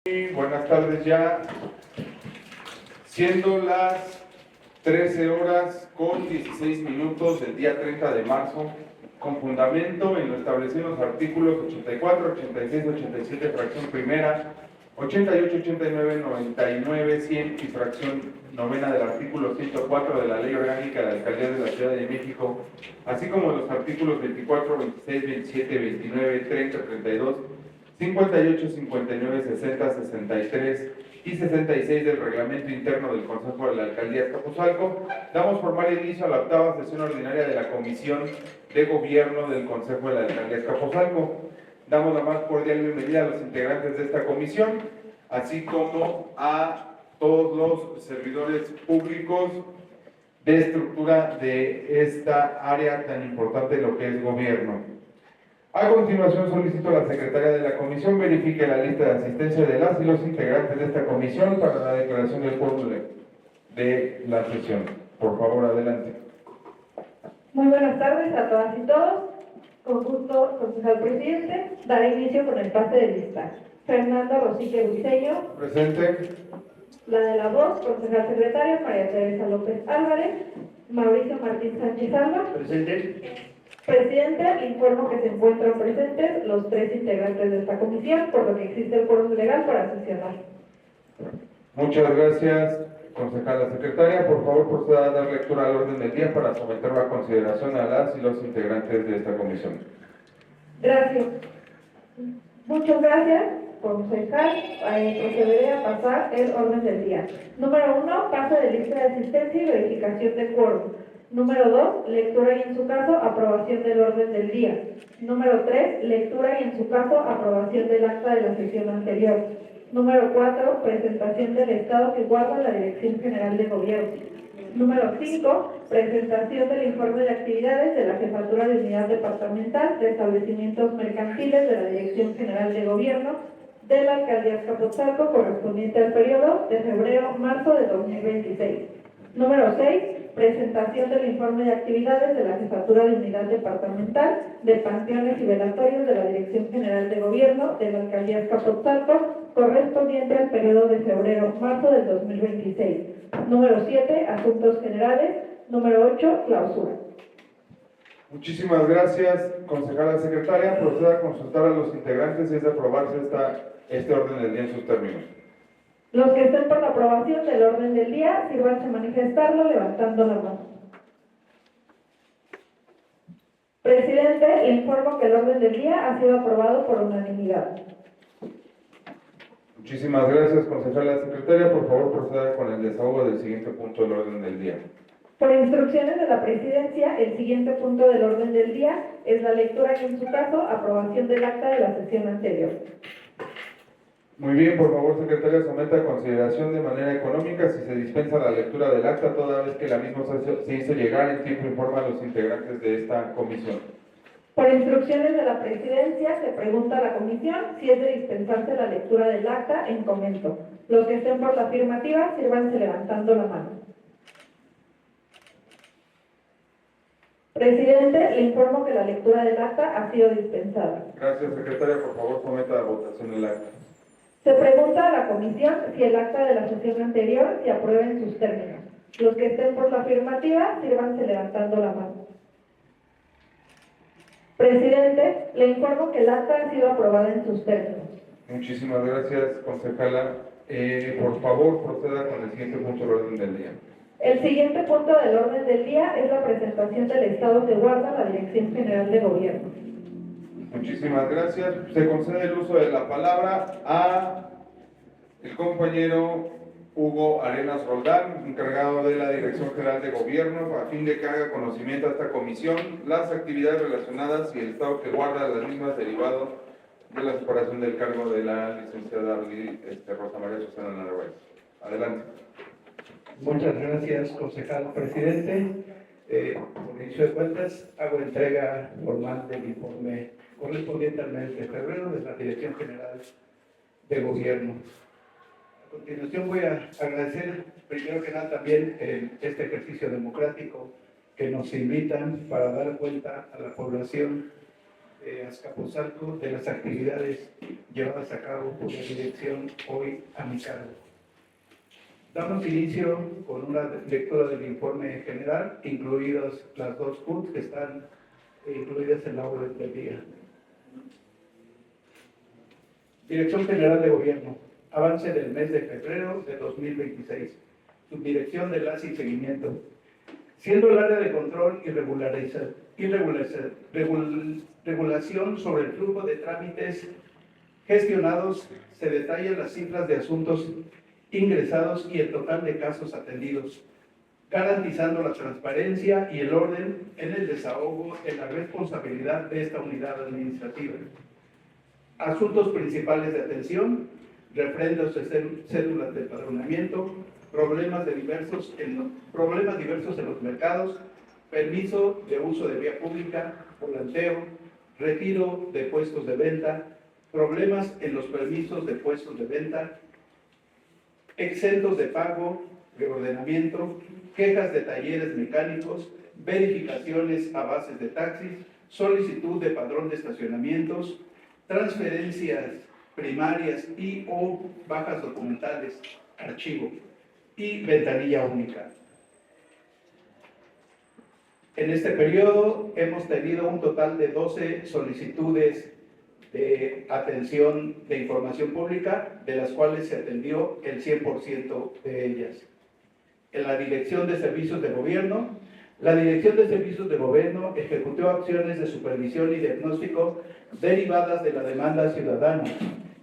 Buenas tardes ya, siendo las 13 horas con 16 minutos del día 30 de marzo, con fundamento en lo establecido en los artículos 84, 86, 87, fracción primera, 88, 89, 99, 100 y fracción novena del artículo 104 de la Ley Orgánica de la Alcaldía de la Ciudad de México, así como los artículos 24, 26, 27, 29, 30, 32, 58, 59, 60, 63 y 66 del Reglamento Interno del Consejo de la Alcaldía de Azcapotzalco, damos formal inicio a la octava sesión ordinaria de la Comisión de Gobierno del Consejo de la Alcaldía de Azcapotzalco. Damos la más cordial bienvenida a los integrantes de esta comisión, así como a todos los servidores públicos de estructura de esta área tan importante, lo que es gobierno. A continuación solicito a la secretaria de la comisión verifique la lista de asistencia de las y los integrantes de esta comisión para la declaración del quórum de la sesión. Por favor, adelante. Muy buenas tardes a todas y todos. Con gusto, concejal presidente, daré inicio con el pase de lista. Fernando Rosique Buiseño. Presente. La de la voz, concejal secretaria, María Teresa López Álvarez. Mauricio Martín Sánchez Alba. Presente. Presidente, informo que se encuentran presentes los 3 integrantes de esta comisión, por lo que existe el quórum legal para sesionar. Muchas gracias, concejala secretaria. Por favor, proceda a dar lectura al orden del día para someterlo a consideración a las y los integrantes de esta comisión. Gracias. Muchas gracias, concejal. Procederé a pasar el orden del día. Número 1, pase de lista de asistencia y verificación de quórum. Número 2, lectura y en su caso, aprobación del orden del día. Número 3, lectura y en su caso, aprobación del acta de la sesión anterior. Número 4, presentación del estado que guarda la Dirección General de Gobierno. Número 5, presentación del informe de actividades de la Jefatura de Unidad Departamental de Establecimientos Mercantiles de la Dirección General de Gobierno de la Alcaldía de Azcapotzalco correspondiente al periodo de febrero-marzo de 2026. Número 6, presentación del informe de actividades de la Jefatura de Unidad Departamental de Panteones y Velatorios de la Dirección General de Gobierno de la Alcaldía de Azcapotzalco correspondiente al periodo de febrero-marzo del 2026. Número 7, asuntos generales. Número 8, clausura. Muchísimas gracias, concejala secretaria. Proceda a consultar a los integrantes si es de aprobarse este orden del día en sus términos. Los que estén por la aprobación del orden del día, sírvanse a manifestarlo levantando la mano. Presidente, le informo que el orden del día ha sido aprobado por unanimidad. Muchísimas gracias, concejala secretaria. Por favor, proceda con el desahogo del siguiente punto del orden del día. Por instrucciones de la Presidencia, el siguiente punto del orden del día es la lectura y, en su caso, aprobación del acta de la sesión anterior. Muy bien, por favor, secretaria, someta a consideración de manera económica si se dispensa la lectura del acta, toda vez que la misma se hizo llegar en tiempo informa a los integrantes de esta comisión. Por instrucciones de la Presidencia, se pregunta a la Comisión si es de dispensarse la lectura del acta en comento. Los que estén por la afirmativa, sírvanse levantando la mano. Presidente, le informo que la lectura del acta ha sido dispensada. Gracias, secretaria. Por favor, someta a votación el acta. Se pregunta a la Comisión si el acta de la sesión anterior se aprueba en sus términos. Los que estén por la afirmativa, sírvanse levantando la mano. Presidente, le informo que el acta ha sido aprobada en sus términos. Muchísimas gracias, concejala. Por favor, proceda con el siguiente punto del orden del día. El siguiente punto del orden del día es la presentación del estado que guarda la Dirección General de Gobierno. Muchísimas gracias. Se concede el uso de la palabra a el compañero Hugo Arenas Roldán, encargado de la Dirección General de Gobierno, a fin de que haga conocimiento a esta comisión las actividades relacionadas y el estado que guarda las mismas derivado de la separación del cargo de la licenciada Rosa María Susana Narváez. Adelante. Muchas gracias, concejal presidente. Por inicio de cuentas, hago entrega formal del informe correspondiente al mes de febrero de la Dirección General de Gobierno. A continuación voy a agradecer primero que nada también este ejercicio democrático que nos invitan para dar cuenta a la población Azcapotzalco de las actividades llevadas a cabo por la dirección hoy a mi cargo. Damos inicio con una lectura del informe general, incluidas las dos PUT que están incluidas en la orden del día. Dirección General de Gobierno, avance del mes de febrero de 2026, subdirección de enlace y seguimiento. Siendo el área de control y regulación sobre el flujo de trámites gestionados, se detallan las cifras de asuntos ingresados y el total de casos atendidos, garantizando la transparencia y el orden en el desahogo en la responsabilidad de esta unidad administrativa. Asuntos principales de atención: refrendos de cédulas de empadronamiento, problemas diversos en los mercados, permiso de uso de vía pública, volanteo, retiro de puestos de venta, problemas en los permisos de puestos de venta, exentos de pago, reordenamiento, quejas de talleres mecánicos, verificaciones a bases de taxis, solicitud de padrón de estacionamientos, transferencias primarias y o bajas documentales, archivo y ventanilla única. En este periodo hemos tenido un total de 12 solicitudes de atención de información pública, de las cuales se atendió el 100% de ellas. En la Dirección de Servicios de Gobierno, la Dirección de Servicios de Gobierno ejecutó acciones de supervisión y diagnóstico derivadas de la demanda ciudadana.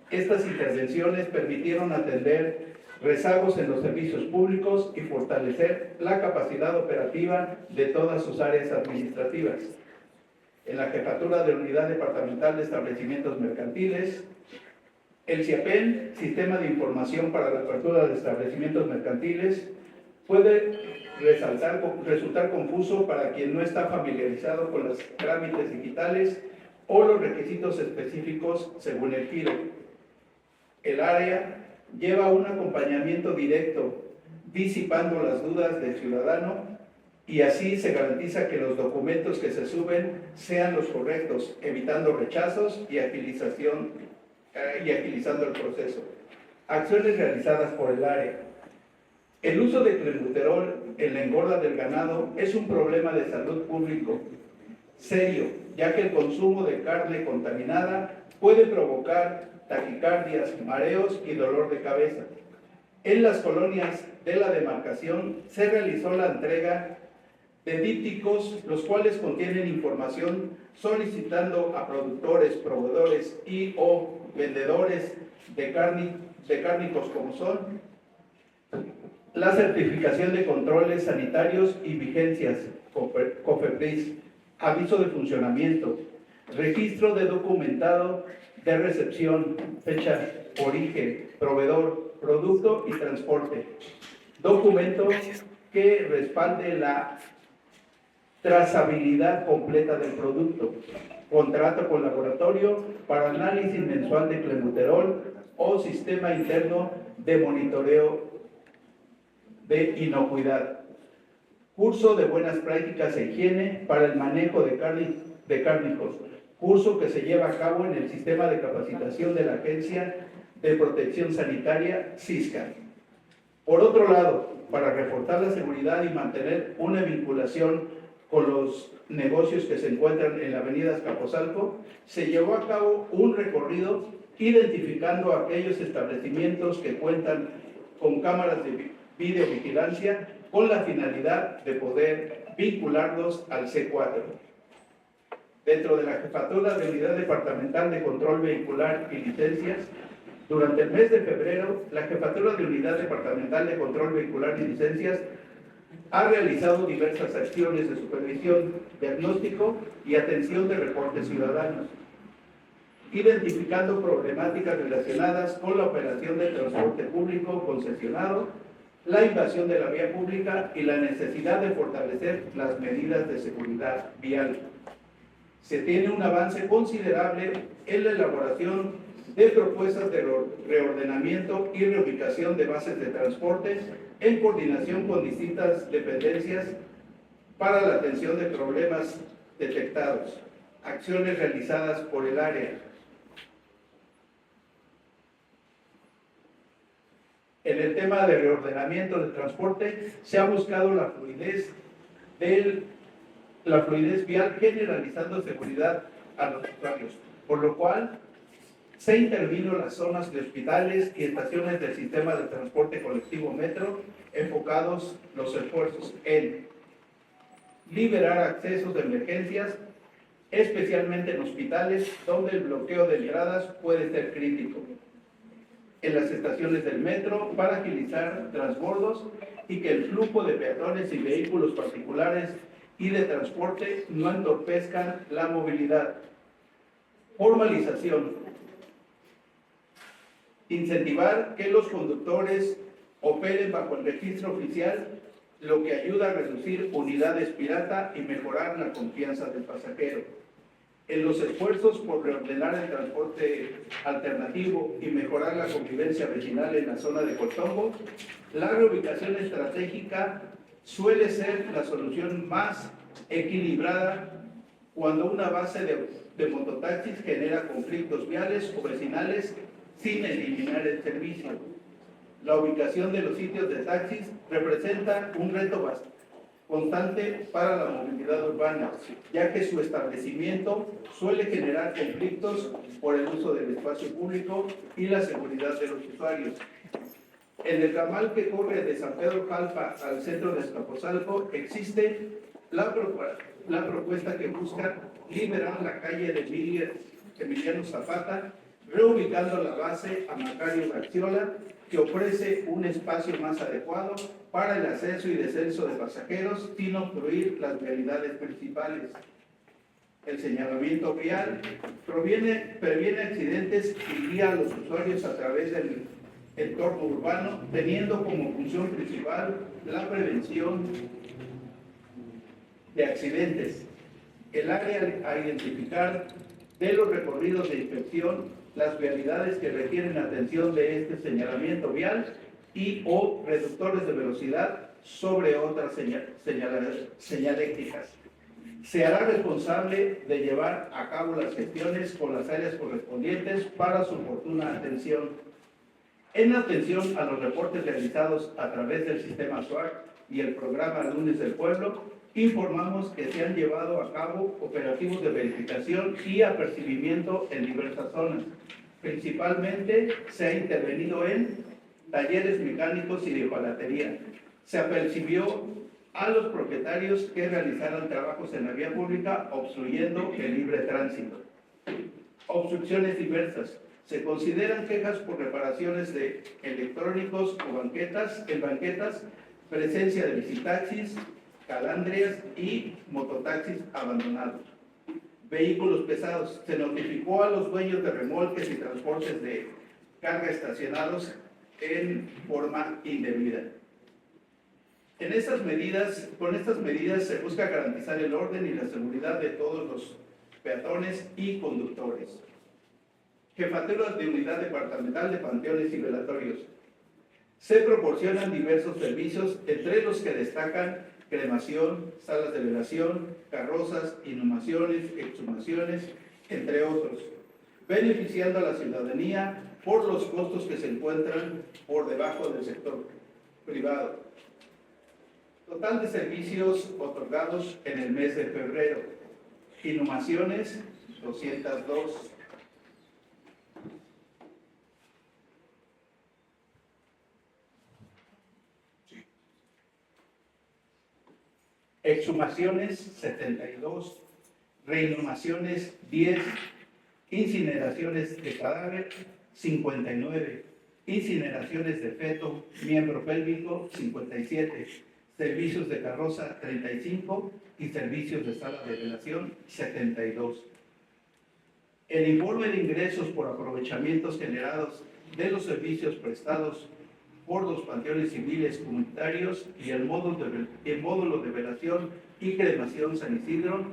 Estas intervenciones permitieron atender rezagos en los servicios públicos y fortalecer la capacidad operativa de todas sus áreas administrativas. En la Jefatura de Unidad Departamental de Establecimientos Mercantiles, el CIAPEN, Sistema de Información para la Apertura de Establecimientos Mercantiles, puede resultar confuso para quien no está familiarizado con los trámites digitales o los requisitos específicos según el giro. El área lleva un acompañamiento directo, disipando las dudas del ciudadano, y así se garantiza que los documentos que se suben sean los correctos, evitando rechazos y agilizando el proceso. Acciones realizadas por el área. El uso de clenbuterol en la engorda del ganado es un problema de salud público serio, ya que el consumo de carne contaminada puede provocar taquicardias, mareos y dolor de cabeza. En las colonias de la demarcación se realizó la entrega de dípticos, los cuales contienen información solicitando a productores, proveedores y o vendedores de cárnicos como son la certificación de controles sanitarios y vigencias, COFEPRIS, aviso de funcionamiento, registro de documentado de recepción, fecha, origen, proveedor, producto y transporte, documento que respalde la trazabilidad completa del producto, contrato con laboratorio para análisis mensual de clenbuterol o sistema interno de monitoreo de inocuidad, curso de buenas prácticas e higiene para el manejo de cárnicos, curso que se lleva a cabo en el sistema de capacitación de la Agencia de Protección Sanitaria, SISCA. Por otro lado, para reforzar la seguridad y mantener una vinculación con los negocios que se encuentran en la avenida Azcapotzalco, se llevó a cabo un recorrido identificando aquellos establecimientos que cuentan con cámaras de videovigilancia con la finalidad de poder vincularlos al C4. Dentro de la Jefatura de Unidad Departamental de Control Vehicular y Licencias, durante el mes de febrero, la Jefatura de Unidad Departamental de Control Vehicular y Licencias ha realizado diversas acciones de supervisión, diagnóstico y atención de reportes ciudadanos, identificando problemáticas relacionadas con la operación del transporte público concesionado, la invasión de la vía pública y la necesidad de fortalecer las medidas de seguridad vial. Se tiene un avance considerable en la elaboración de propuestas de reordenamiento y reubicación de bases de transporte en coordinación con distintas dependencias para la atención de problemas detectados. Acciones realizadas por el área. En el tema de reordenamiento del transporte, se ha buscado la fluidez vial, generalizando seguridad a los usuarios, por lo cual se intervino las zonas de hospitales y estaciones del sistema de transporte colectivo metro, enfocados los esfuerzos en liberar accesos de emergencias, especialmente en hospitales donde el bloqueo de entradas puede ser crítico, en las estaciones del metro para agilizar transbordos y que el flujo de peatones y vehículos particulares y de transporte no entorpezcan la movilidad. Formalización. Incentivar que los conductores operen bajo el registro oficial, lo que ayuda a reducir unidades pirata y mejorar la confianza del pasajero. En los esfuerzos por reordenar el transporte alternativo y mejorar la convivencia vecinal en la zona de Coltongo, la reubicación estratégica suele ser la solución más equilibrada cuando una base de mototaxis genera conflictos viales o vecinales sin eliminar el servicio. La ubicación de los sitios de taxis representa un reto constante para la movilidad urbana, ya que su establecimiento suele generar conflictos por el uso del espacio público y la seguridad de los usuarios. En el ramal que corre de San Pedro Jalpa al centro de Azcapotzalco existe la propuesta que busca liberar la calle de Emiliano Zapata, reubicando la base a Macario Garciola, que ofrece un espacio más adecuado para el ascenso y descenso de pasajeros sin obstruir las vialidades principales. El señalamiento vial previene accidentes y guía a los usuarios a través del entorno urbano, teniendo como función principal la prevención de accidentes. El área a identificar de los recorridos de inspección, las vialidades que requieren atención de este señalamiento vial y o reductores de velocidad sobre otras señalécticas. Se hará responsable de llevar a cabo las gestiones con las áreas correspondientes para su oportuna atención. En atención a los reportes realizados a través del sistema SWART y el programa Lunes del Pueblo, informamos que se han llevado a cabo operativos de verificación y apercibimiento en diversas zonas. Principalmente se ha intervenido en talleres mecánicos y de hojalatería. Se apercibió a los propietarios que realizaran trabajos en la vía pública obstruyendo el libre tránsito. Obstrucciones diversas. Se consideran quejas por reparaciones de electrónicos o banquetas, presencia de bicitaxis, calandrias y mototaxis abandonados. Vehículos pesados. Se notificó a los dueños de remolques y transportes de carga estacionados en forma indebida. Con estas medidas se busca garantizar el orden y la seguridad de todos los peatones y conductores. Jefaturas de unidad departamental de panteones y velatorios. Se proporcionan diversos servicios, entre los que destacan cremación, salas de velación, carrozas, inhumaciones, exhumaciones, entre otros, beneficiando a la ciudadanía por los costos que se encuentran por debajo del sector privado. Total de servicios otorgados en el mes de febrero. Inhumaciones, 202. Exhumaciones, 72. Reinhumaciones, 10. Incineraciones de cadáver, 59. Incineraciones de feto, miembro pélvico, 57. Servicios de carroza, 35. Y servicios de sala de velación, 72. El informe de ingresos por aprovechamientos generados de los servicios prestados por los panteones civiles comunitarios y el módulo de velación y cremación San Isidro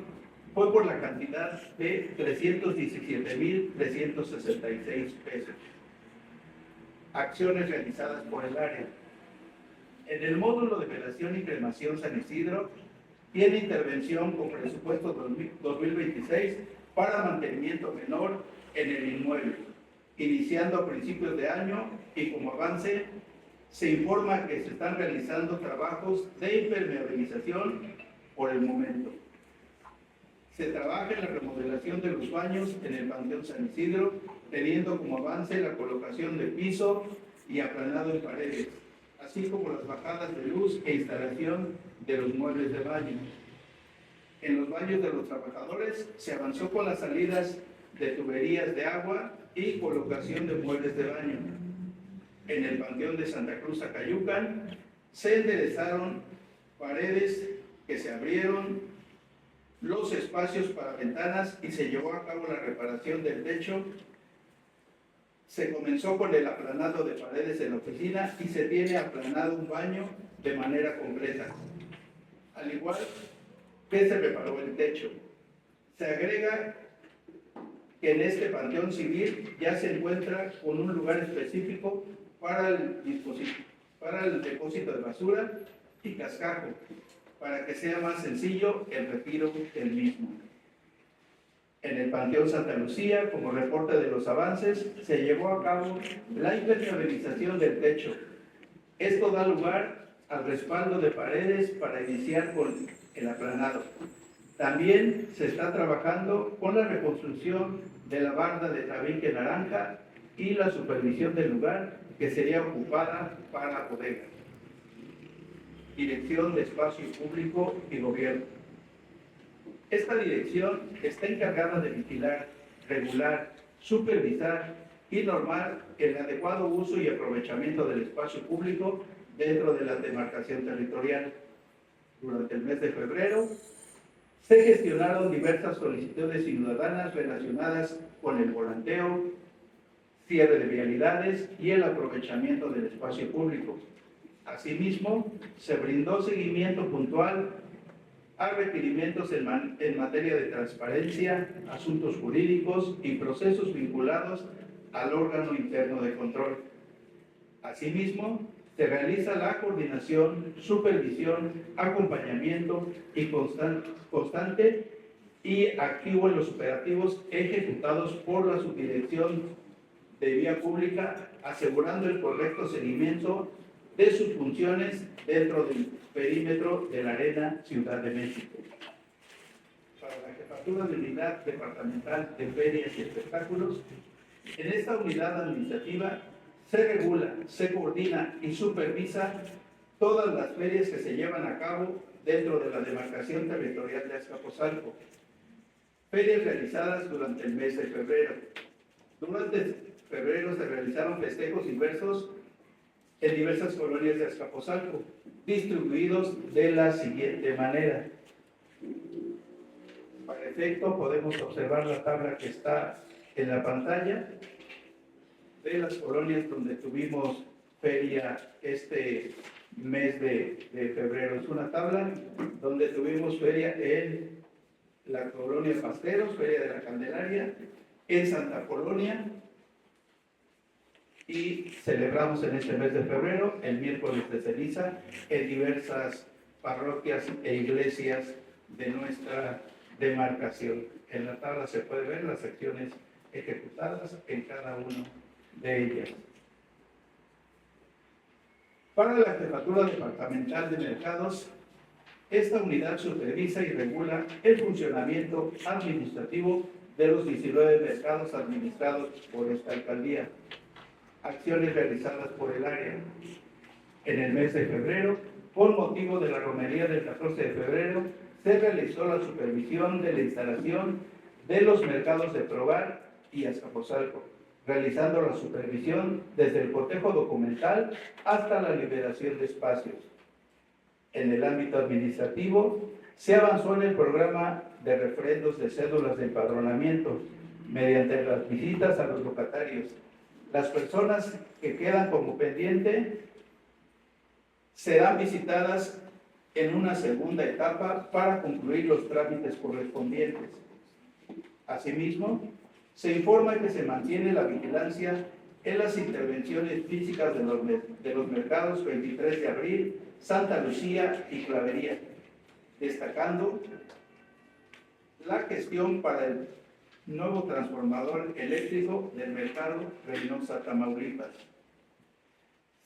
fue por la cantidad de 317,366 pesos. Acciones realizadas por el área. En el módulo de velación y cremación San Isidro tiene intervención con presupuesto 2026 para mantenimiento menor en el inmueble, iniciando a principios de año, y como avance se informa que se están realizando trabajos de impermeabilización por el momento. Se trabaja en la remodelación de los baños en el Panteón San Isidro, teniendo como avance la colocación de piso y aplanado en paredes, así como las bajadas de luz e instalación de los muebles de baño. En los baños de los trabajadores se avanzó con las salidas de tuberías de agua y colocación de muebles de baño. En el Panteón de Santa Cruz Acayucan se enderezaron paredes que se abrieron, los espacios para ventanas, y se llevó a cabo la reparación del techo. Se comenzó con el aplanado de paredes en la oficina y se tiene aplanado un baño de manera completa. Al igual que se reparó el techo. Se agrega que en este panteón civil ya se encuentra con un lugar específico para el depósito de basura y cascajo, para que sea más sencillo el retiro del mismo. En el Panteón Santa Lucía, como reporte de los avances, se llevó a cabo la impermeabilización del techo. Esto da lugar al respaldo de paredes para iniciar con el aplanado. También se está trabajando con la reconstrucción de la barda de tabique naranja y la supervisión del lugar, que sería ocupada para bodega. Dirección de Espacio Público y Gobierno. Esta dirección está encargada de vigilar, regular, supervisar y normar el adecuado uso y aprovechamiento del espacio público dentro de la demarcación territorial. Durante el mes de febrero se gestionaron diversas solicitudes ciudadanas relacionadas con el volanteo, cierre de vialidades y el aprovechamiento del espacio público. Asimismo, se brindó seguimiento puntual a requerimientos en materia de transparencia, asuntos jurídicos y procesos vinculados al órgano interno de control. Asimismo, se realiza la coordinación, supervisión, acompañamiento y constante y activo en los operativos ejecutados por la Subdirección de Vía Pública, asegurando el correcto seguimiento de sus funciones dentro del perímetro de la Arena Ciudad de México. Para la Jefatura de Unidad Departamental de Ferias y Espectáculos, en esta unidad administrativa se regula, se coordina y supervisa todas las ferias que se llevan a cabo dentro de la demarcación territorial de Azcapotzalco. Ferias realizadas durante el mes de febrero. Durante febrero se realizaron festejos diversos en diversas colonias de Azcapotzalco, distribuidos de la siguiente manera. Para efecto, podemos observar la tabla que está en la pantalla de las colonias donde tuvimos feria este mes de febrero. Es una tabla donde tuvimos feria en la colonia Pasteros, Feria de la Candelaria, en Santa Polonia, y celebramos en este mes de febrero el miércoles de ceniza en diversas parroquias e iglesias de nuestra demarcación. En la tabla se puede ver las acciones ejecutadas en cada una de ellas. Para la Jefatura Departamental de Mercados, esta unidad supervisa y regula el funcionamiento administrativo de los 19 mercados administrados por esta alcaldía. Acciones realizadas por el área. En el mes de febrero, por motivo de la romería del 14 de febrero, se realizó la supervisión de la instalación de los mercados de Provar y Azcapotzalco, realizando la supervisión desde el cotejo documental hasta la liberación de espacios. En el ámbito administrativo, se avanzó en el programa de refrendos de cédulas de empadronamiento mediante las visitas a los locatarios. Las personas que quedan como pendiente serán visitadas en una segunda etapa para concluir los trámites correspondientes. Asimismo, se informa que se mantiene la vigilancia en las intervenciones físicas de los mercados 23 de abril, Santa Lucía y Clavería, destacando la gestión para el nuevo transformador eléctrico del mercado Reynosa, Tamaulipas.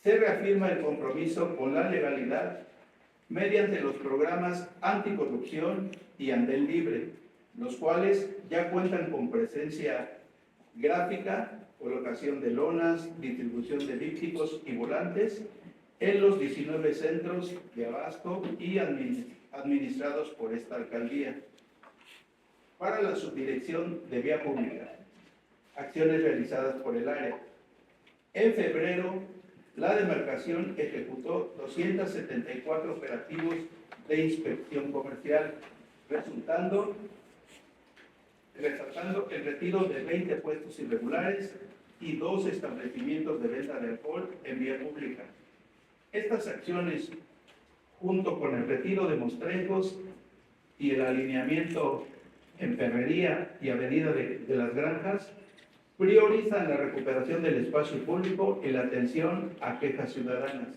Se reafirma el compromiso con la legalidad mediante los programas anticorrupción y Andén Libre, los cuales ya cuentan con presencia gráfica, colocación de lonas, distribución de dípticos y volantes en los 19 centros de abasto y administrados por esta alcaldía. Para la subdirección de vía pública, acciones realizadas por el área. En febrero, la demarcación ejecutó 274 operativos de inspección comercial, resaltando el retiro de 20 puestos irregulares y 2 establecimientos de venta de alcohol en vía pública. Estas acciones, junto con el retiro de mostrejos y el alineamiento en Ferrería y Avenida de las Granjas, priorizan la recuperación del espacio público y la atención a quejas ciudadanas.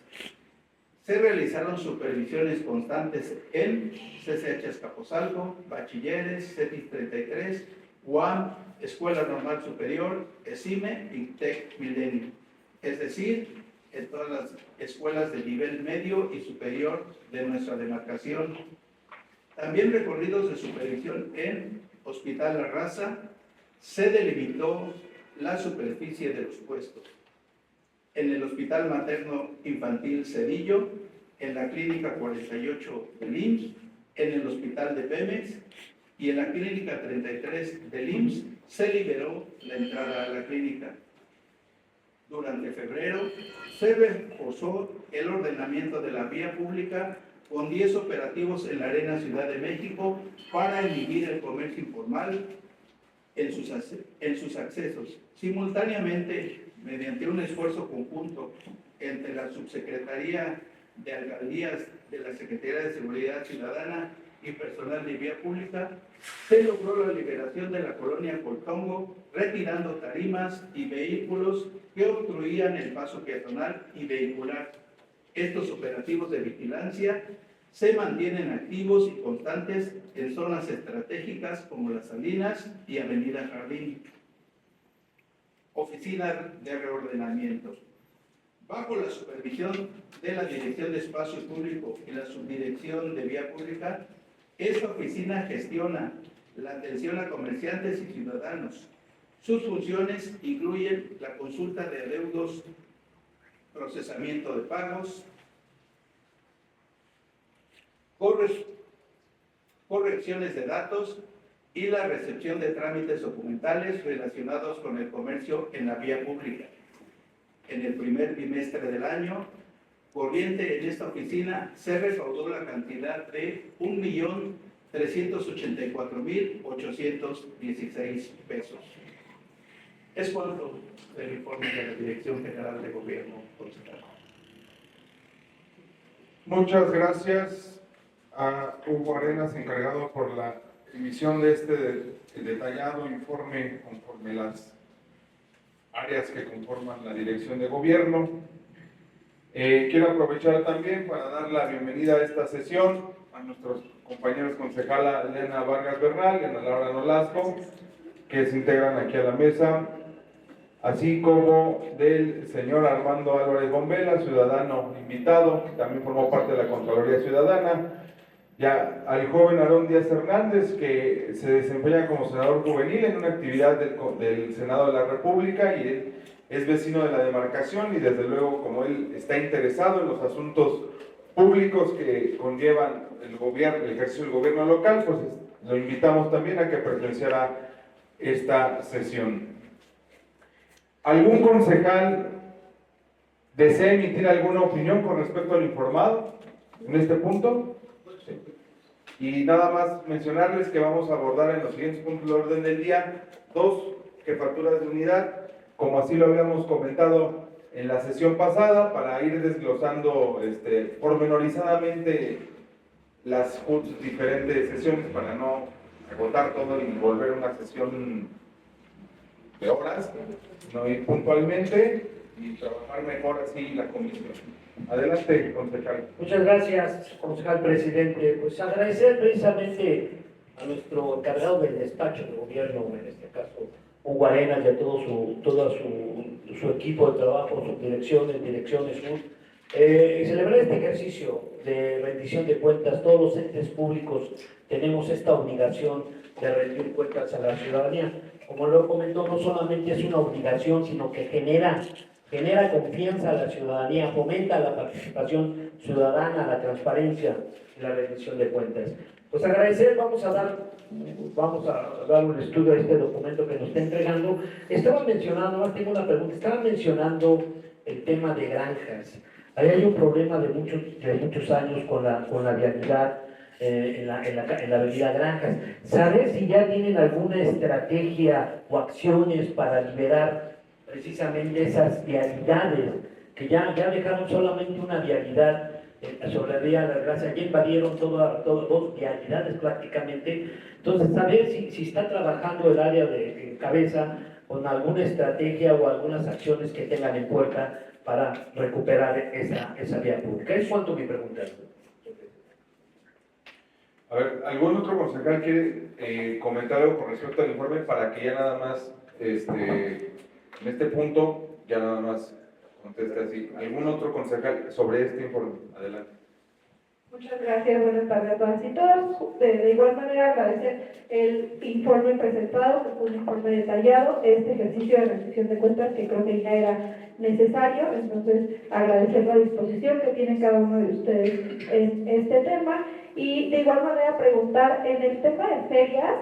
Se realizaron supervisiones constantes en CCH Azcapotzalco, Bachilleres, CETIS 33, UAM, Escuela Normal Superior, ESIME y TEC Milenio, es decir, en todas las escuelas de nivel medio y superior de nuestra demarcación. También recorridos de supervisión en Hospital La Raza. Se delimitó la superficie de los puestos. En el Hospital Materno Infantil Cedillo, en la Clínica 48 del IMSS, en el Hospital de Pemex y en la Clínica 33 del IMSS se liberó la entrada a la clínica. Durante febrero se reforzó el ordenamiento de la vía pública con 10 operativos en la Arena Ciudad de México para inhibir el comercio informal en sus accesos. Simultáneamente, mediante un esfuerzo conjunto entre la Subsecretaría de Alcaldías de la Secretaría de Seguridad Ciudadana y personal de vía pública, se logró la liberación de la colonia Coltongo, retirando tarimas y vehículos que obstruían el paso peatonal y vehicular. Estos operativos de vigilancia se mantienen activos y constantes en zonas estratégicas como Las Salinas y Avenida Jardín. Oficina de Reordenamiento. Bajo la supervisión de la Dirección de Espacio Público y la Subdirección de Vía Pública, esta oficina gestiona la atención a comerciantes y ciudadanos. Sus funciones incluyen la consulta de adeudos, procesamiento de pagos, correcciones de datos y la recepción de trámites documentales relacionados con el comercio en la vía pública. En el primer bimestre del año corriente en esta oficina se recaudó la cantidad de 1.384.816 pesos. Es cuanto del informe de la Dirección General de Gobierno, concejal. Muchas gracias a Hugo Arenas, encargado por la emisión de este detallado informe conforme las áreas que conforman la Dirección de Gobierno. Quiero aprovechar también para dar la bienvenida a esta sesión a nuestros compañeros concejala Elena Vargas Bernal y Ana Laura Nolasco, que se integran aquí a la mesa, así como del señor Armando Álvarez Bombela, ciudadano invitado, que también formó parte de la Contraloría Ciudadana, ya al joven Aarón Díaz Hernández, que se desempeña como senador juvenil en una actividad del Senado de la República, y él es vecino de la demarcación, y desde luego, como él está interesado en los asuntos públicos que conllevan el ejercicio del gobierno local, pues lo invitamos también a que presenciara esta sesión. ¿Algún concejal desea emitir alguna opinión con respecto al informado en este punto? Sí. Y nada más mencionarles que vamos a abordar en los siguientes puntos del orden del día 2 jefaturas de unidad, como así lo habíamos comentado en la sesión pasada, para ir desglosando pormenorizadamente las diferentes sesiones, para no agotar todo y volver una sesión de horas, no ir puntualmente y trabajar mejor así la comisión. Adelante, concejal. Muchas gracias, concejal presidente. Pues agradecer precisamente a nuestro encargado del despacho del gobierno, en este caso Hugo Arenas, y a todo su equipo de trabajo, sus direcciones sur, celebrar este ejercicio de rendición de cuentas. Todos los entes públicos tenemos esta obligación de rendir cuentas a la ciudadanía. Como lo comentó, no solamente es una obligación, sino que genera confianza a la ciudadanía, fomenta la participación ciudadana, la transparencia y la rendición de cuentas. Pues agradecer, vamos a dar un estudio a este documento que nos está entregando. Estaban mencionando, tengo una pregunta, estaban mencionando el tema de granjas. Ahí hay un problema de muchos años con la vialidad en la avenida Granjas. ¿Sabes si ya tienen alguna estrategia o acciones para liberar precisamente esas vialidades que ya dejaron solamente una vialidad sobre la vía de la Gracia, ya invadieron dos vialidades prácticamente? Entonces, saber si está trabajando el área de cabeza con alguna estrategia o algunas acciones que tengan en puerta para recuperar esa vía pública. Es cuanto mi pregunta. A ver, ¿algún otro concejal quiere comentar algo con respecto al informe para que ya nada más, en este punto, ya nada más conteste así? ¿Algún otro concejal sobre este informe? Adelante. Muchas gracias, buenas tardes a todas y todos. De igual manera, agradecer el informe presentado, que fue un informe detallado, este ejercicio de rendición de cuentas que creo que ya era necesario. Entonces, agradecer la disposición que tiene cada uno de ustedes en este tema. Y de igual manera preguntar, en el tema de ferias,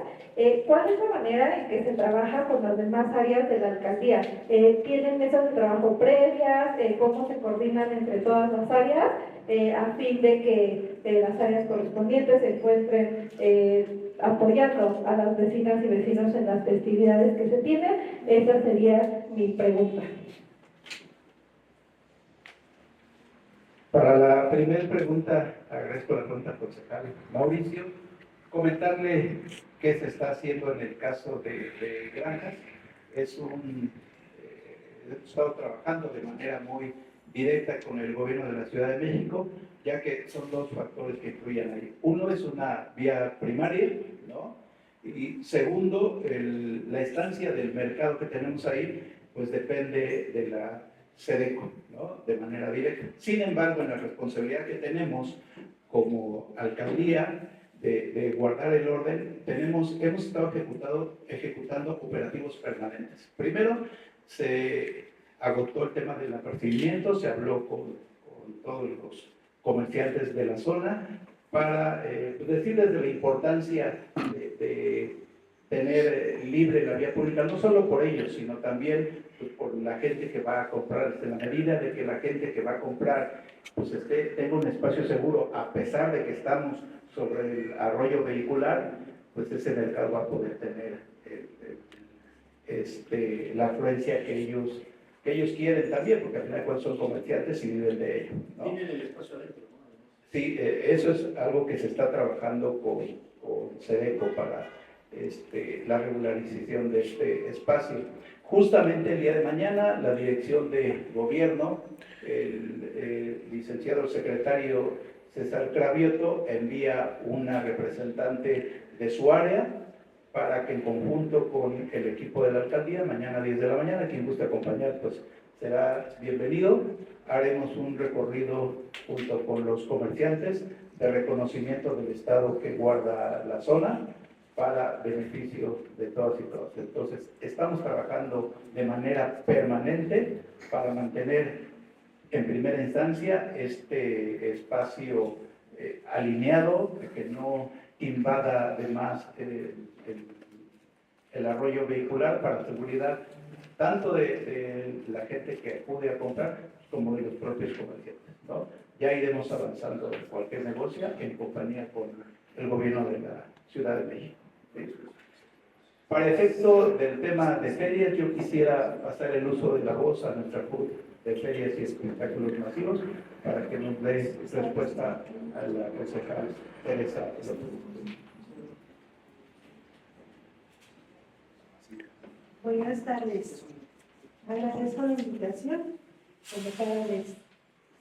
¿cuál es la manera en que se trabaja con las demás áreas de la alcaldía? ¿Tienen mesas de trabajo previas? ¿Cómo se coordinan entre todas las áreas? A fin de que las áreas correspondientes se encuentren apoyando a las vecinas y vecinos en las festividades que se tienen. Esa sería mi pregunta. Para la primera pregunta, agradezco la pregunta al concejal Mauricio. Comentarle qué se está haciendo en el caso de Granjas. Hemos estado trabajando de manera muy directa con el gobierno de la Ciudad de México, ya que son dos factores que influyen ahí. Uno es una vía primaria, ¿no? Y segundo, la estancia del mercado que tenemos ahí, pues depende de la SEDECO, ¿no? De manera directa. Sin embargo, en la responsabilidad que tenemos como alcaldía de guardar el orden, hemos estado ejecutando operativos permanentes. Primero, se agotó el tema del apercibimiento, se habló con todos los comerciantes de la zona para decirles de la importancia de tener libre la vía pública, no solo por ellos, sino también pues, por la gente que va a comprar, en la medida de que la gente que va a comprar pues tenga un espacio seguro, a pesar de que estamos sobre el arroyo vehicular, pues ese mercado va a poder tener la afluencia que ellos quieren también, porque al final son comerciantes y viven de ello, ¿no? Tienen el espacio adentro, ¿no? Sí, eso es algo que se está trabajando con SEDECO para la regularización de este espacio. Justamente el día de mañana, la dirección de gobierno, el licenciado secretario César Cravioto envía una representante de su área para que en conjunto con el equipo de la alcaldía, mañana a 10 de la mañana, quien guste acompañar, pues será bienvenido. Haremos un recorrido junto con los comerciantes de reconocimiento del estado que guarda la zona para beneficio de todas y todos. Entonces, estamos trabajando de manera permanente para mantener en primera instancia este espacio alineado, que no invada además el arroyo vehicular, para la seguridad tanto de la gente que acude a comprar como de los propios comerciantes, ¿no? Ya iremos avanzando en cualquier negocio en compañía con el gobierno de la Ciudad de México. ¿Sí? Para efecto del tema de ferias, yo quisiera pasar el uso de la voz a nuestra CUT de ferias y espectáculos masivos para que nos dé respuesta a la concejal Teresa López. Buenas tardes. Agradezco la invitación, como cada vez.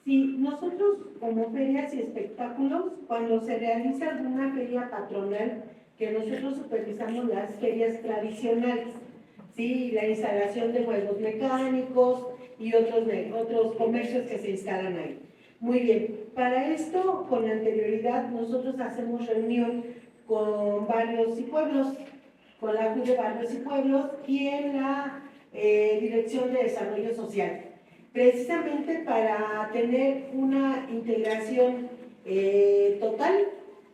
Sí, nosotros como ferias y espectáculos, cuando se realiza alguna feria patronal que nosotros supervisamos las ferias tradicionales, ¿sí? La instalación de juegos mecánicos y otros comercios que se instalan ahí. Muy bien, para esto, con anterioridad, nosotros hacemos reunión con barrios y pueblos, con la Junta de Barrios y Pueblos y en la Dirección de Desarrollo Social, precisamente para tener una integración total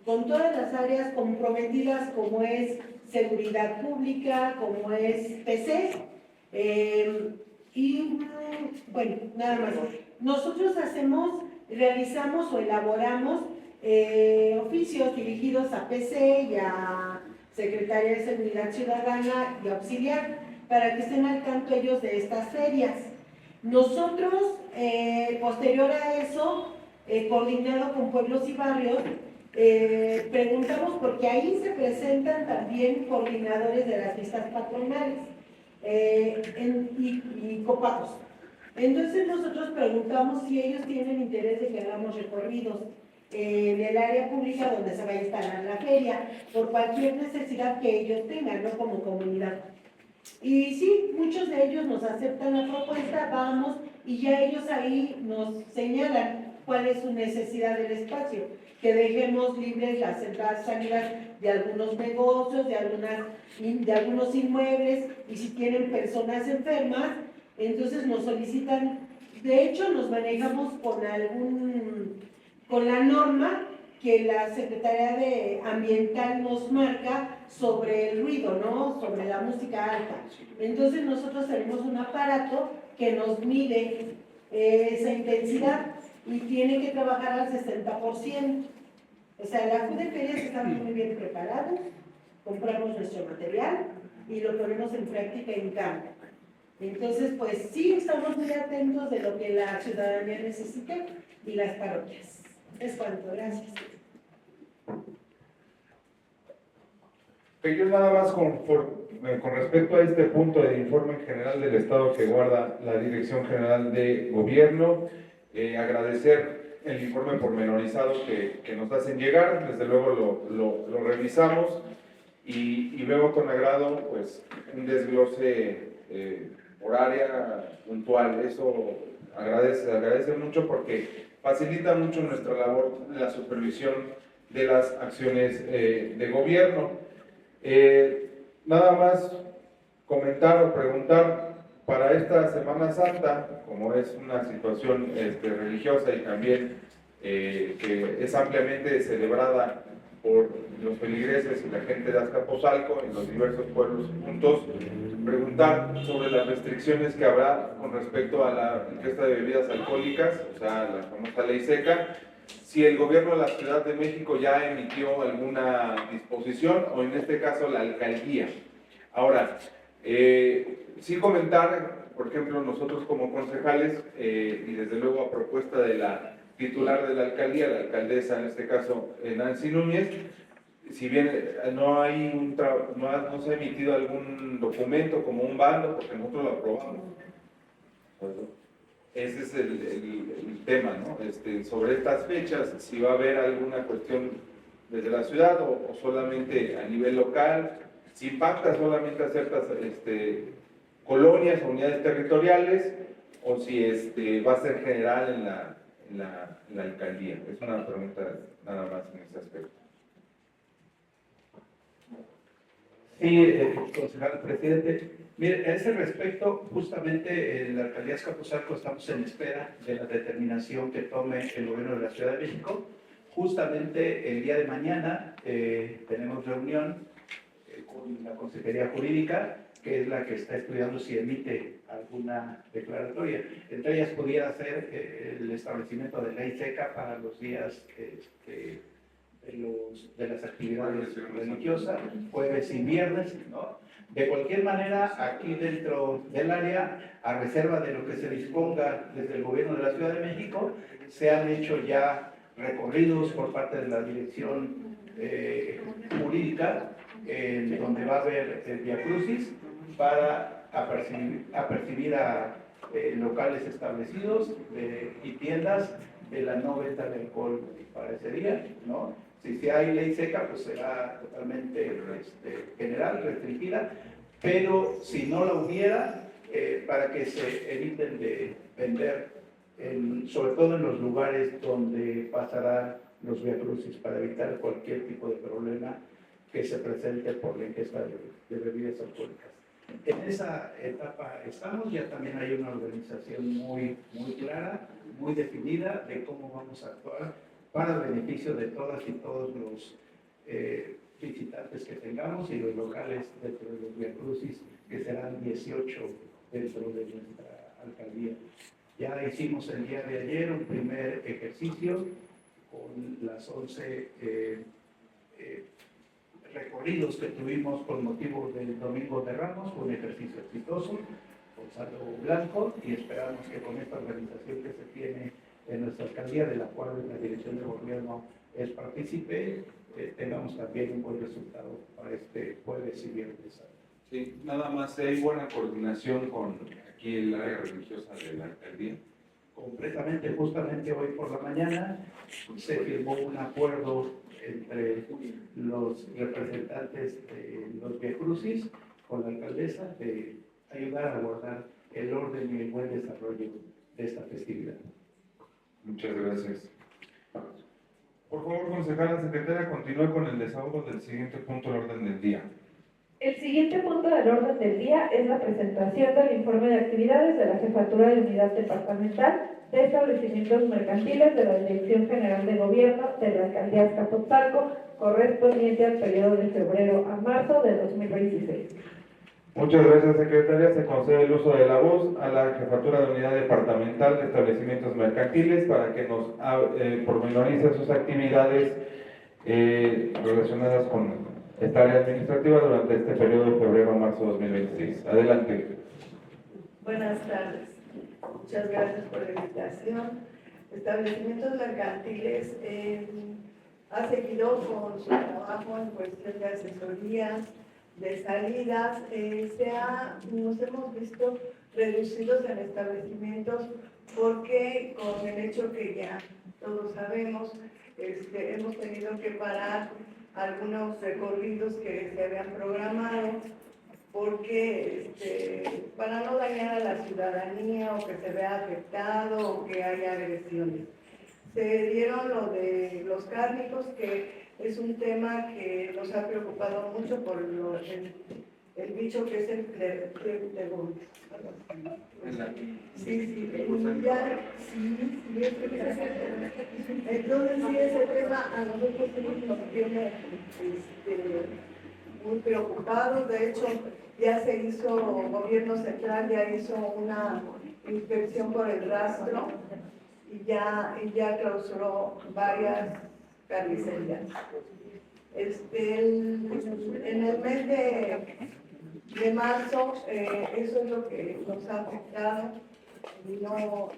con todas las áreas comprometidas como es seguridad pública, como es PC, y bueno, nada más. Nosotros realizamos o elaboramos oficios dirigidos a PC y a Secretaría de Seguridad Ciudadana y Auxiliar para que estén al tanto ellos de estas ferias. Nosotros, posterior a eso, coordinado con pueblos y barrios, preguntamos porque ahí se presentan también coordinadores de las listas patronales y copagos. Entonces nosotros preguntamos si ellos tienen interés de que hagamos recorridos en el área pública donde se va a instalar la feria, por cualquier necesidad que ellos tengan, ¿no? Como comunidad. Y sí, muchos de ellos nos aceptan la propuesta, vamos, y ya ellos ahí nos señalan cuál es su necesidad del espacio, que dejemos libres las entradas y salidas de algunos negocios, de algunos inmuebles, y si tienen personas enfermas, entonces nos solicitan. De hecho, nos manejamos con la norma que la Secretaría de Ambiental nos marca sobre el ruido, ¿no? Sobre la música alta. Entonces nosotros tenemos un aparato que nos mide esa intensidad y tiene que trabajar al 60%. O sea, la Junta de Ferias estamos muy bien preparados, compramos nuestro material y lo ponemos en práctica en campo. Entonces, pues sí, estamos muy atentos de lo que la ciudadanía necesite y las parroquias. Es cuanto, gracias. Yo nada más con respecto a este punto de informe general del Estado que guarda la Dirección General de Gobierno, agradecer el informe pormenorizado que nos hacen llegar, desde luego lo revisamos y veo con agrado pues un desglose por área puntual. Eso agradece mucho porque facilita mucho nuestra labor de la supervisión de las acciones de gobierno. Nada más comentar o preguntar para esta Semana Santa, como es una situación religiosa y también que es ampliamente celebrada por los feligreses y la gente de Azcapotzalco en los diversos pueblos juntos, preguntar sobre las restricciones que habrá con respecto a la ingesta de bebidas alcohólicas, o sea, la famosa ley seca, si el gobierno de la Ciudad de México ya emitió alguna disposición o en este caso la alcaldía. Ahora, sí comentar, por ejemplo, nosotros como concejales y desde luego a propuesta de la titular de la alcaldía, la alcaldesa en este caso Nancy Núñez, si bien no se ha emitido algún documento como un bando, porque nosotros lo aprobamos. Ese es el tema, ¿no? Sobre estas fechas, si va a haber alguna cuestión desde la ciudad o solamente a nivel local, si impacta solamente a ciertas colonias o unidades territoriales, o si va a ser general en la alcaldía. Es una pregunta nada más en ese aspecto. Sí, concejal presidente. Mire, a ese respecto, justamente en la alcaldía de Azcapotzalco estamos en espera de la determinación que tome el gobierno de la Ciudad de México. Justamente el día de mañana tenemos reunión con la Consejería Jurídica, que es la que está estudiando si emite alguna declaratoria. Entre ellas pudiera ser el establecimiento de ley seca para los días de las actividades religiosas, jueves y viernes, ¿no? De cualquier manera, aquí dentro del área, a reserva de lo que se disponga desde el gobierno de la Ciudad de México, se han hecho ya recorridos por parte de la dirección jurídica, donde va a haber viacrucis para apercibir a locales establecidos y tiendas de la no venta de alcohol para ese día, ¿no? Si hay ley seca, pues será totalmente general, restringida, pero si no la hubiera, para que se eviten de vender, sobre todo en los lugares donde pasarán los viacrucis, para evitar cualquier tipo de problema que se presente por la ingesta de bebidas alcohólicas. En esa etapa estamos, ya también hay una organización muy clara, muy definida de cómo vamos a actuar para el beneficio de todas y todos los visitantes que tengamos y los locales dentro de los viacrucis, que serán 18 dentro de nuestra alcaldía. Ya hicimos el día de ayer un primer ejercicio con las 11 recorridos que tuvimos con motivo del Domingo de Ramos, fue un ejercicio exitoso, con saldo blanco, y esperamos que con esta organización que se tiene en nuestra alcaldía, de la cual la dirección de gobierno es partícipe, tengamos también un buen resultado para este jueves y viernes. Sí, nada más, hay buena coordinación con aquí el área religiosa de la alcaldía. Completamente, justamente hoy por la mañana se firmó un acuerdo entre los representantes de los viacrucis con la alcaldesa de ayudar a guardar el orden y el buen desarrollo de esta festividad. Muchas gracias. Por favor, concejala secretaria, continúe con el desahogo del siguiente punto del orden del día. El siguiente punto del orden del día es la presentación del informe de actividades de la Jefatura de Unidad Departamental de Establecimientos Mercantiles de la Dirección General de Gobierno de la Alcaldía de Azcapotzalco, correspondiente al periodo de febrero a marzo de 2026. Muchas gracias, secretaria. Se concede el uso de la voz a la Jefatura de Unidad Departamental de Establecimientos Mercantiles para que nos pormenorice sus actividades relacionadas con esta área administrativa durante este periodo de febrero a marzo de 2026. Adelante. Buenas tardes. Muchas gracias por la invitación. Establecimientos Mercantiles ha seguido con su trabajo en cuestión de asesorías, de salidas. Nos hemos visto reducidos en establecimientos porque con el hecho que ya todos sabemos, hemos tenido que parar algunos recorridos que se habían programado porque para no dañar a la ciudadanía o que se vea afectado o que haya agresiones. Se dieron lo de los cárnicos, que es un tema que nos ha preocupado mucho por el bicho que es el clergonis. Sí, entonces sí, ese tema a nosotros nos tiene muy preocupados. De hecho, ya se hizo, gobierno central ya hizo una inspección por el rastro y ya clausuró varias carnicerías. En el mes de marzo, eso es lo que nos ha afectado,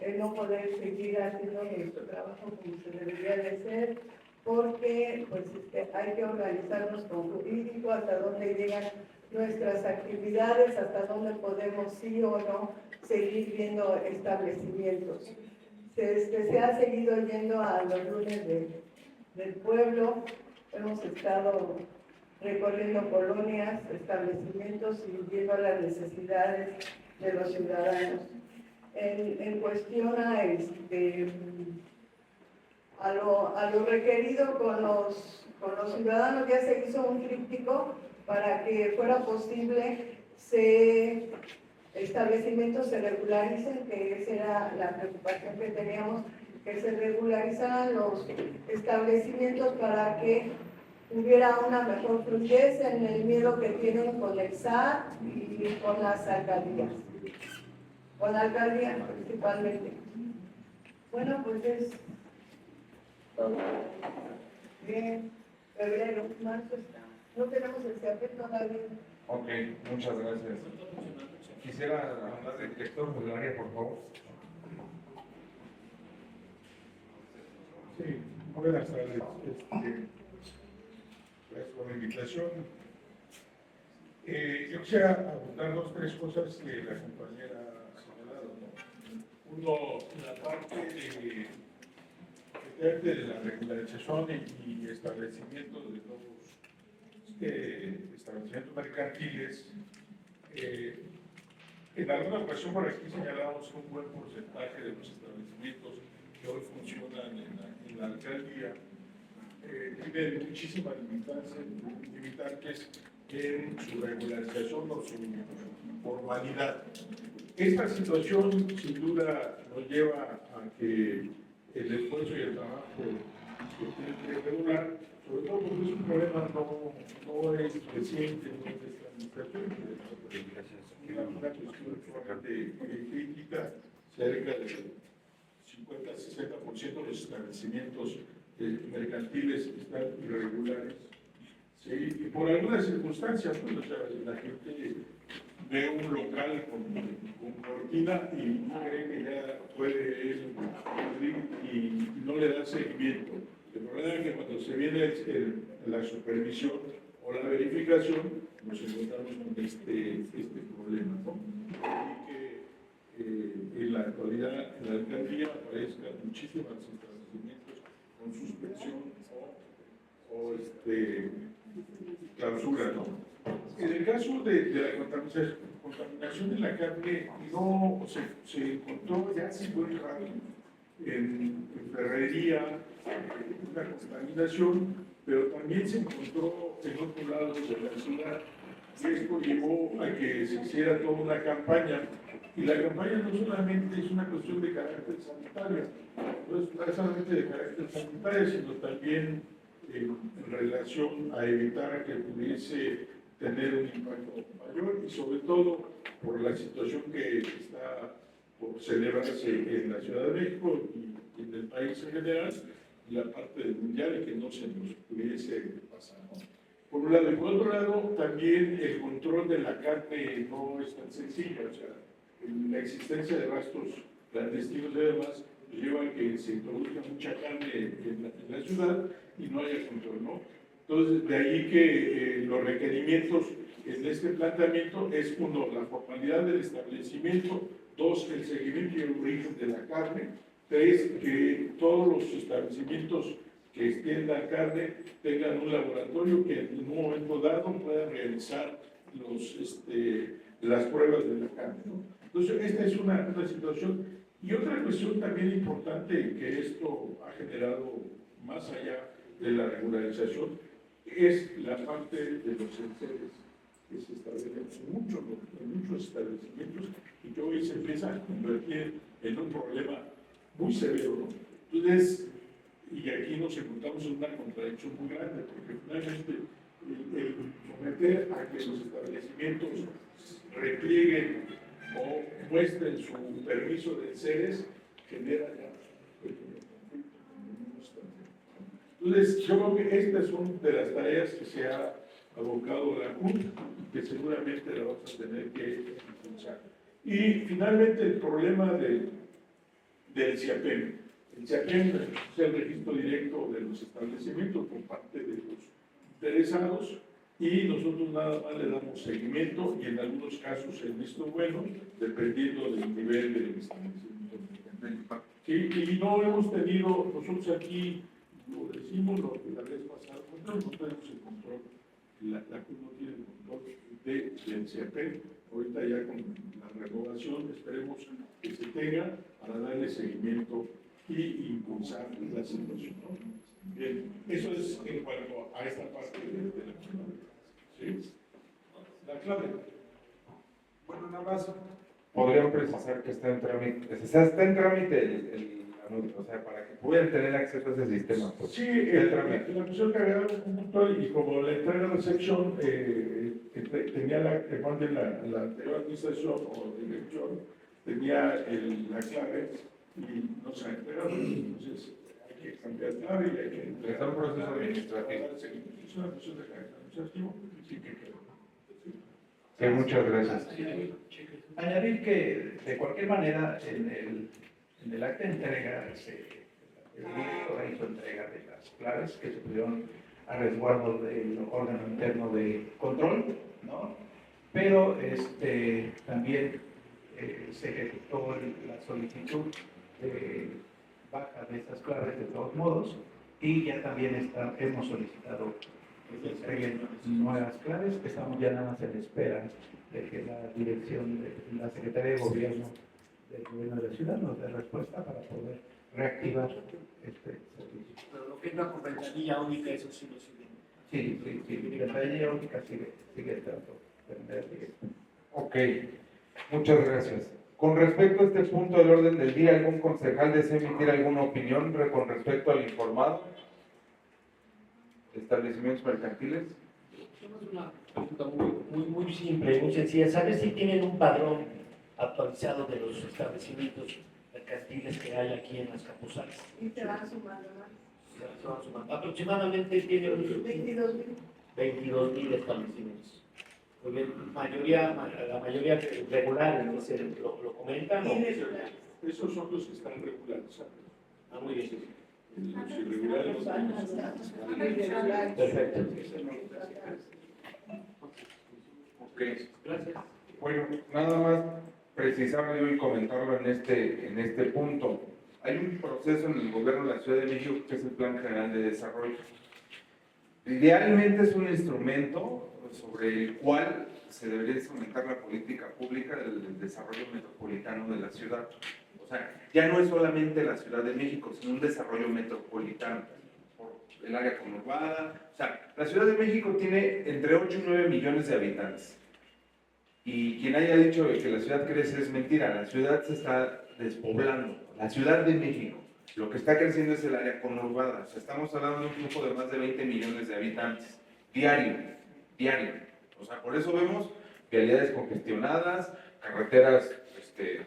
el no poder seguir haciendo nuestro trabajo como se debería de hacer, porque pues, hay que organizarnos con jurídico, hasta dónde llegan nuestras actividades, hasta dónde podemos sí o no seguir viendo establecimientos. Se ha seguido yendo a los lunes del pueblo, hemos estado recorriendo colonias, establecimientos y viendo las necesidades de los ciudadanos. En cuestión a lo requerido con los ciudadanos, ya se hizo un tríptico para que fuera posible establecimientos se regularicen, que esa era la preocupación que teníamos, que se regularizaran los establecimientos para que hubiera una mejor fluidez en el miedo que tienen con el SAT y con las alcaldías, con la alcaldía principalmente. Bueno, pues es todo bien. Febrero, marzo está. No tenemos el CAP todavía. Ok, muchas gracias. Quisiera hablar del director del área, por favor. Sí, buenas tardes. Gracias por la invitación. Yo quisiera abundar dos o tres cosas que la compañera ha señalado, ¿no? Uno, la parte de de la regularización y establecimiento de nuevos establecimientos mercantiles, en alguna ocasión por aquí señalamos que un buen porcentaje de los establecimientos que hoy funcionan en la alcaldía tienen muchísimas limitantes en su regularización o su formalidad. Esta situación sin duda nos lleva a que el esfuerzo y el trabajo que tiene que regular, sobre todo porque es un problema no es reciente, no es de esta administración, es una cuestión sumamente crítica. Cerca del 50-60% de los establecimientos mercantiles están irregulares. ¿Sí? Y por algunas circunstancias, pues, o sea, la gente ve un local con cortina y cree que ya puede él abrir y no le da seguimiento. El problema es que cuando se viene la supervisión o la verificación, nos encontramos con este problema, ¿no? Y que en la actualidad en la alcaldía aparezcan muchísimos establecimientos con suspensión o clausura, ¿no? En el caso de la contaminación de la carne, no se encontró ya hace muy rápido en ferrería una contaminación, pero también se encontró en otro lado de la ciudad, y esto llevó a que se hiciera toda una campaña, y la campaña no solamente es una cuestión de carácter sanitario, no es solamente de carácter sanitario, sino también en relación a evitar que pudiese tener un impacto mayor, y sobre todo por la situación que está por celebrarse en la Ciudad de México y en el país en general, la parte del mundial, y que no se nos pudiese pasar, ¿no? Por un lado, y por otro lado, también el control de la carne no es tan sencillo, o sea, la existencia de rastros clandestinos y demás lleva a que se introduzca mucha carne en la ciudad y no haya control, ¿no? Entonces, de ahí que los requerimientos en este planteamiento es, uno, la formalidad del establecimiento; dos, el seguimiento y el origen de la carne; tres, que todos los establecimientos que extiendan carne tengan un laboratorio que en un momento dado pueda realizar las pruebas de la carne, ¿no? Entonces, esta es una situación. Y otra cuestión también importante que esto ha generado más allá de la regularización es la parte de los enseres que se establecen en muchos establecimientos y que hoy se empieza a convertir en un problema muy severo, ¿no? Entonces, y aquí nos encontramos en una contradicción muy grande, porque finalmente el someter a que los establecimientos replieguen o muestren su permiso de enseres genera ya entonces, yo creo que estas son de las tareas que se ha abocado la CUT, que seguramente la vamos a tener que impulsar. Y finalmente el problema del CIAPEM. El CIAPEM es el registro directo de los establecimientos por parte de los interesados, y nosotros nada más le damos seguimiento y en algunos casos el visto bueno, dependiendo del nivel del establecimiento. Sí, y no hemos tenido, nosotros aquí lo decimos lo que la vez pasada, no tenemos el control, la CUT no tiene el control del CIAPEM. Ahorita ya con la renovación esperemos que se tenga para darle seguimiento y impulsar la situación, ¿no? Bien, eso es en cuanto a esta parte de la clave. ¿Sí? La clave. Bueno, nada más podrían precisar que está en trámite, está en trámite el anuncio, o sea, para que puedan tener acceso a ese sistema. Pues, Sí, la cuestión que había un punto, y como la entrega de recepción tenía la anterior administración o dirección, tenía la clave y no se ha entregado, entonces hay que cambiar clave y hay que entregar. Es un proceso administrativo. Es una cuestión de carácter administrativo, sí que quedó. Sí, muchas gracias. Añadir que, de cualquier manera, en el acta de entrega, el director hizo entrega de las claves que se pusieron a resguardo del órgano interno de control, ¿no? Pero también se ejecutó la solicitud baja de esas claves de todos modos, y ya también hemos solicitado que se entreguen nuevas claves, que estamos ya nada más en espera de que la dirección de la Secretaría de Gobierno del Gobierno de la Ciudad nos dé respuesta para poder reactivar este servicio. Pero lo que es la ventanilla única, eso sí lo sigue. Sí, la ventanilla única sigue estando de manera directa. Ok, muchas gracias. Con respecto a este punto del orden del día, ¿algún concejal desea emitir alguna opinión con respecto al informado de establecimientos mercantiles? Tenemos una pregunta muy simple, muy sencilla. ¿Sabes si tienen un padrón actualizado de los establecimientos mercantiles que hay aquí en las capuzales? Y te van sumando más. Se van sumando. Aproximadamente tiene unos 22.000. 22.000 establecimientos. Muy bien, la mayoría regulares, lo comentan. ¿No? Irregulares. Esos son los que están regulados, ¿sabes? Ah, muy bien. Los irregulares. Irregulares. Perfecto. Ok, Gracias. bueno, nada más precisarlo y comentarlo en este punto. Hay un proceso en el gobierno de la Ciudad de México que es el Plan General de Desarrollo. Idealmente es un instrumento sobre el cual se debería instrumentar la política pública del desarrollo metropolitano de la ciudad. O sea, ya no es solamente la Ciudad de México, sino un desarrollo metropolitano por el área conurbada. O sea, la Ciudad de México tiene entre 8 y 9 millones de habitantes. Y quien haya dicho que la ciudad crece es mentira, la ciudad se está despoblando. La Ciudad de México, lo que está creciendo es el área conurbada. O sea, estamos hablando de un flujo de más de 20 millones de habitantes diario. O sea, por eso vemos vialidades congestionadas, carreteras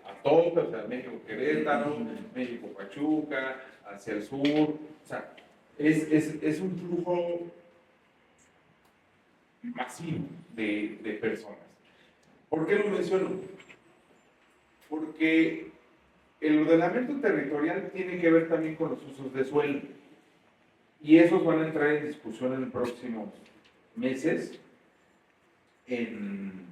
a tope, o sea, México-Querétaro, México-Pachuca, hacia el sur. O sea, es un flujo masivo de personas. ¿Por qué lo menciono? Porque el ordenamiento territorial tiene que ver también con los usos de suelo. Y esos van a entrar en discusión en próximos meses en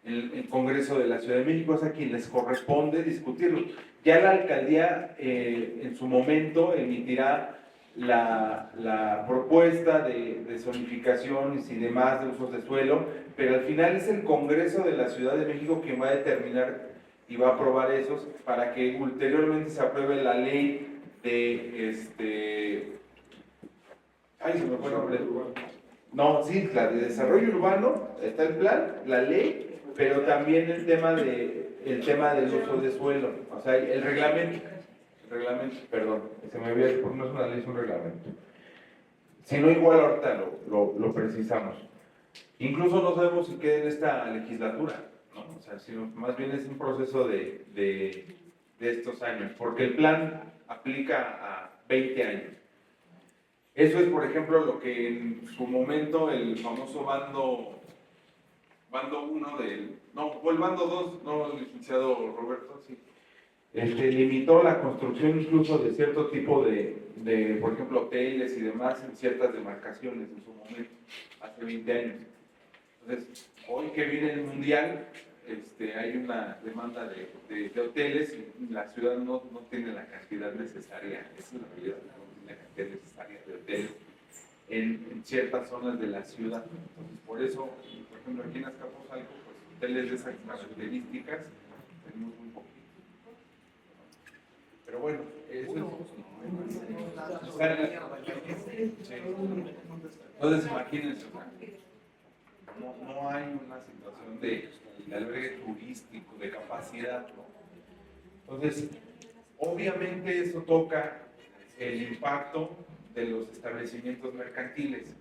el Congreso de la Ciudad de México. Es a quien les corresponde discutirlo. Ya la alcaldía en su momento emitirá la propuesta de zonificaciones y demás de usos de suelo, pero al final es el Congreso de la Ciudad de México quien va a determinar y va a aprobar esos para que ulteriormente se apruebe la ley de ay, se me fue el nombre. No, sí, la de desarrollo urbano, está el plan, la ley, pero también el tema del uso de suelo, o sea, el reglamento, perdón, se me había, no es una ley, es un reglamento. Si no, igual ahorita lo precisamos. Incluso no sabemos si queda en esta legislatura, ¿no? O sea, sino más bien es un proceso de estos años, porque el plan aplica a 20 años. Eso es, por ejemplo, lo que en su momento el famoso bando 1 o el bando 2, no, licenciado Roberto, sí, limitó la construcción incluso de cierto tipo de, por ejemplo, hoteles y demás en ciertas demarcaciones en su momento, hace 20 años. Entonces, hoy que viene el Mundial, hay una demanda de hoteles y la ciudad no tiene la cantidad necesaria, esa es la realidad, no tiene la cantidad necesaria de hoteles en ciertas zonas de la ciudad. Entonces, por eso, por ejemplo, aquí en Azcapotzalco, pues hoteles de esas características tenemos muy poquito. Pero bueno, eso entonces imagínense, no hay una situación de albergue turístico, de capacidad, ¿no? Entonces, obviamente eso toca el impacto de los establecimientos mercantiles.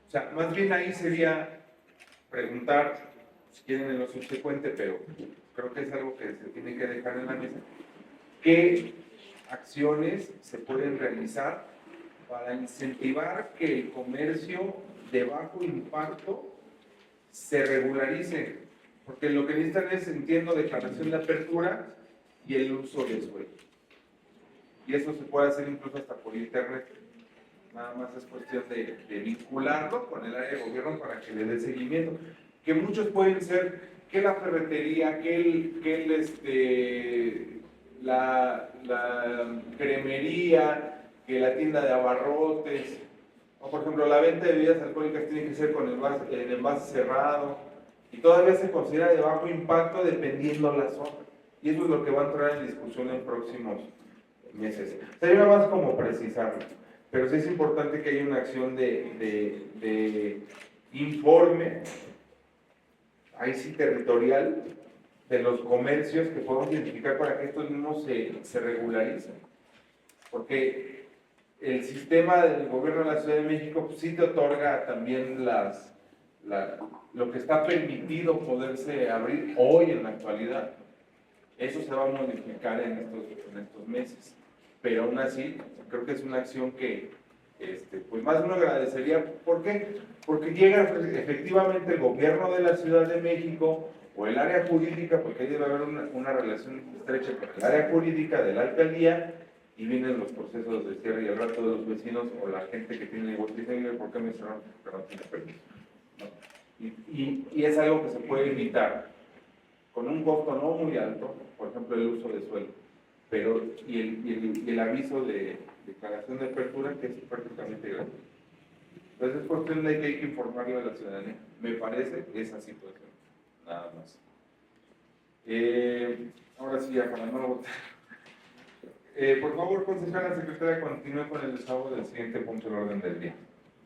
O sea, más bien ahí sería preguntar, si quieren en lo subsecuente, pero creo que es algo que se tiene que dejar en la mesa, ¿qué acciones se pueden realizar para incentivar que el comercio de bajo impacto se regularice? Porque lo que necesitan es, entiendo, declaración de apertura y el uso de suelo. Y eso se puede hacer incluso hasta por internet. Nada más es cuestión de vincularlo con el área de gobierno para que le dé seguimiento. Que muchos pueden ser que la ferretería, que la cremería, que la tienda de abarrotes, o por ejemplo la venta de bebidas alcohólicas tiene que ser con el envase cerrado, y todavía se considera de bajo impacto dependiendo la zona. Y eso es lo que va a entrar en discusión en próximos meses. Sería más como precisarlo, pero sí es importante que haya una acción de informe, ahí sí territorial, de los comercios que podemos identificar para que estos mismos se regularicen. Porque el sistema del gobierno de la Ciudad de México pues, sí te otorga también lo que está permitido poderse abrir hoy en la actualidad. Eso se va a modificar en estos meses. Pero aún así, creo que es una acción que pues más uno agradecería. ¿Por qué? Porque llega efectivamente el gobierno de la Ciudad de México o el área jurídica, porque ahí debe haber una relación estrecha con el área jurídica de la alcaldía, y vienen los procesos de cierre y al rato de los vecinos o la gente que tiene negocio y dice, ¿por qué me cerraron? Pero no tiene permiso. ¿No? Y es algo que se puede evitar con un costo no muy alto, por ejemplo el uso de suelo, pero y el aviso de declaración de apertura, que es prácticamente gratuito. Entonces es cuestión de que hay que informarle a la ciudadanía. Me parece esa situación, nada más. Ahora sí, ya para no votar. Por favor, concejala secretaria, continúe con el desahogo del siguiente punto del orden del día.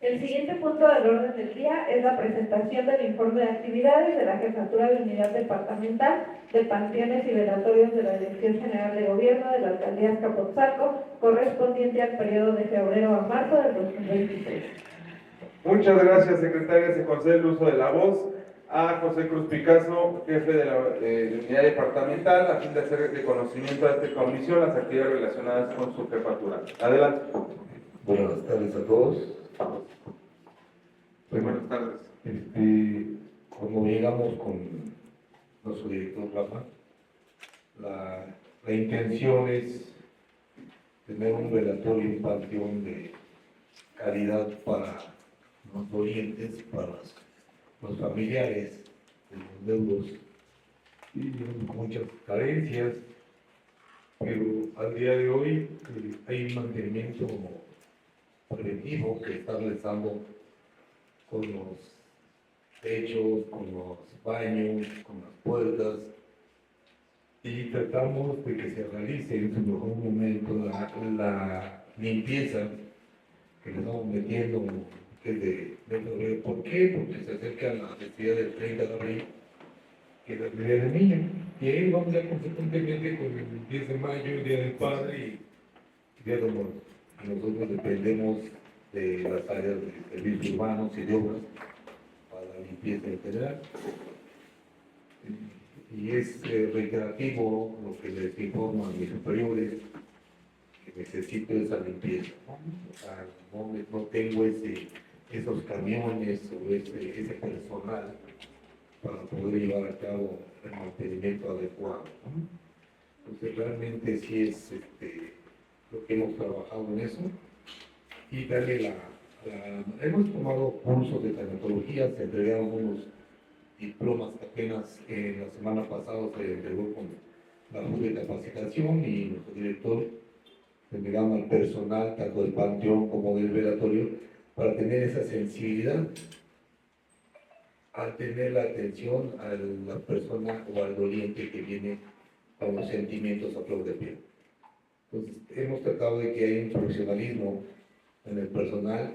El siguiente punto del orden del día es la presentación del informe de actividades de la Jefatura de Unidad Departamental de Panteones y Velatorios de la Dirección General de Gobierno de la Alcaldía Azcapotzalco, correspondiente al periodo de febrero a marzo del 2023. Muchas gracias, secretaria. Se concede el uso de la voz a José Cruz Picasso, jefe de la unidad departamental, a fin de hacer de conocimiento a esta comisión las actividades relacionadas con su jefatura. Adelante. Buenas tardes a todos. Muy buenas tardes. Como llegamos con nuestro director Rafa, la intención es tener un velatorio y un panteón de calidad para los dolientes, para los familiares de los deudos y con muchas carencias, pero al día de hoy hay un mantenimiento preventivo que está realizando con los techos, con los baños, con las puertas, y tratamos de que se realice en su mejor momento la limpieza que le estamos metiendo desde febrero. ¿Por qué? Porque se acerca la festividad del 30 de abril, que es la Día del Niño, y ahí vamos ya consecuentemente con el 10 de mayo, el Día del Padre y Día de Muertos. Nosotros dependemos de las áreas de servicios urbanos y de obras para la limpieza en general. Y es reiterativo lo que les informo a mis superiores, que necesito esa limpieza, ¿no? O sea, no tengo esos camiones o ese personal para poder llevar a cabo el mantenimiento adecuado, ¿no? Entonces realmente sí es lo que hemos trabajado en eso, y darle hemos tomado cursos de tanatología, se entregaron unos diplomas que apenas la semana pasada se entregó con la junta de capacitación, y nuestro director entregamos al personal tanto del panteón como del velatorio para tener esa sensibilidad al tener la atención a la persona o al doliente que viene con los sentimientos a flor de piel. Entonces, hemos tratado de que haya un profesionalismo en el personal,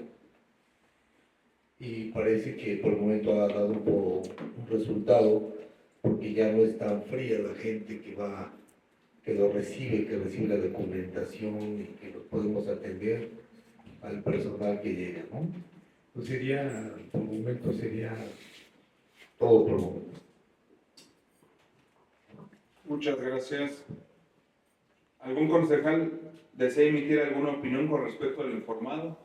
y parece que por el momento ha dado un resultado, porque ya no es tan fría la gente que lo recibe, que recibe la documentación y que lo podemos atender al personal que llega, ¿no? Entonces por el momento sería todo por el momento. Muchas gracias. ¿Algún concejal desea emitir alguna opinión con respecto al informado?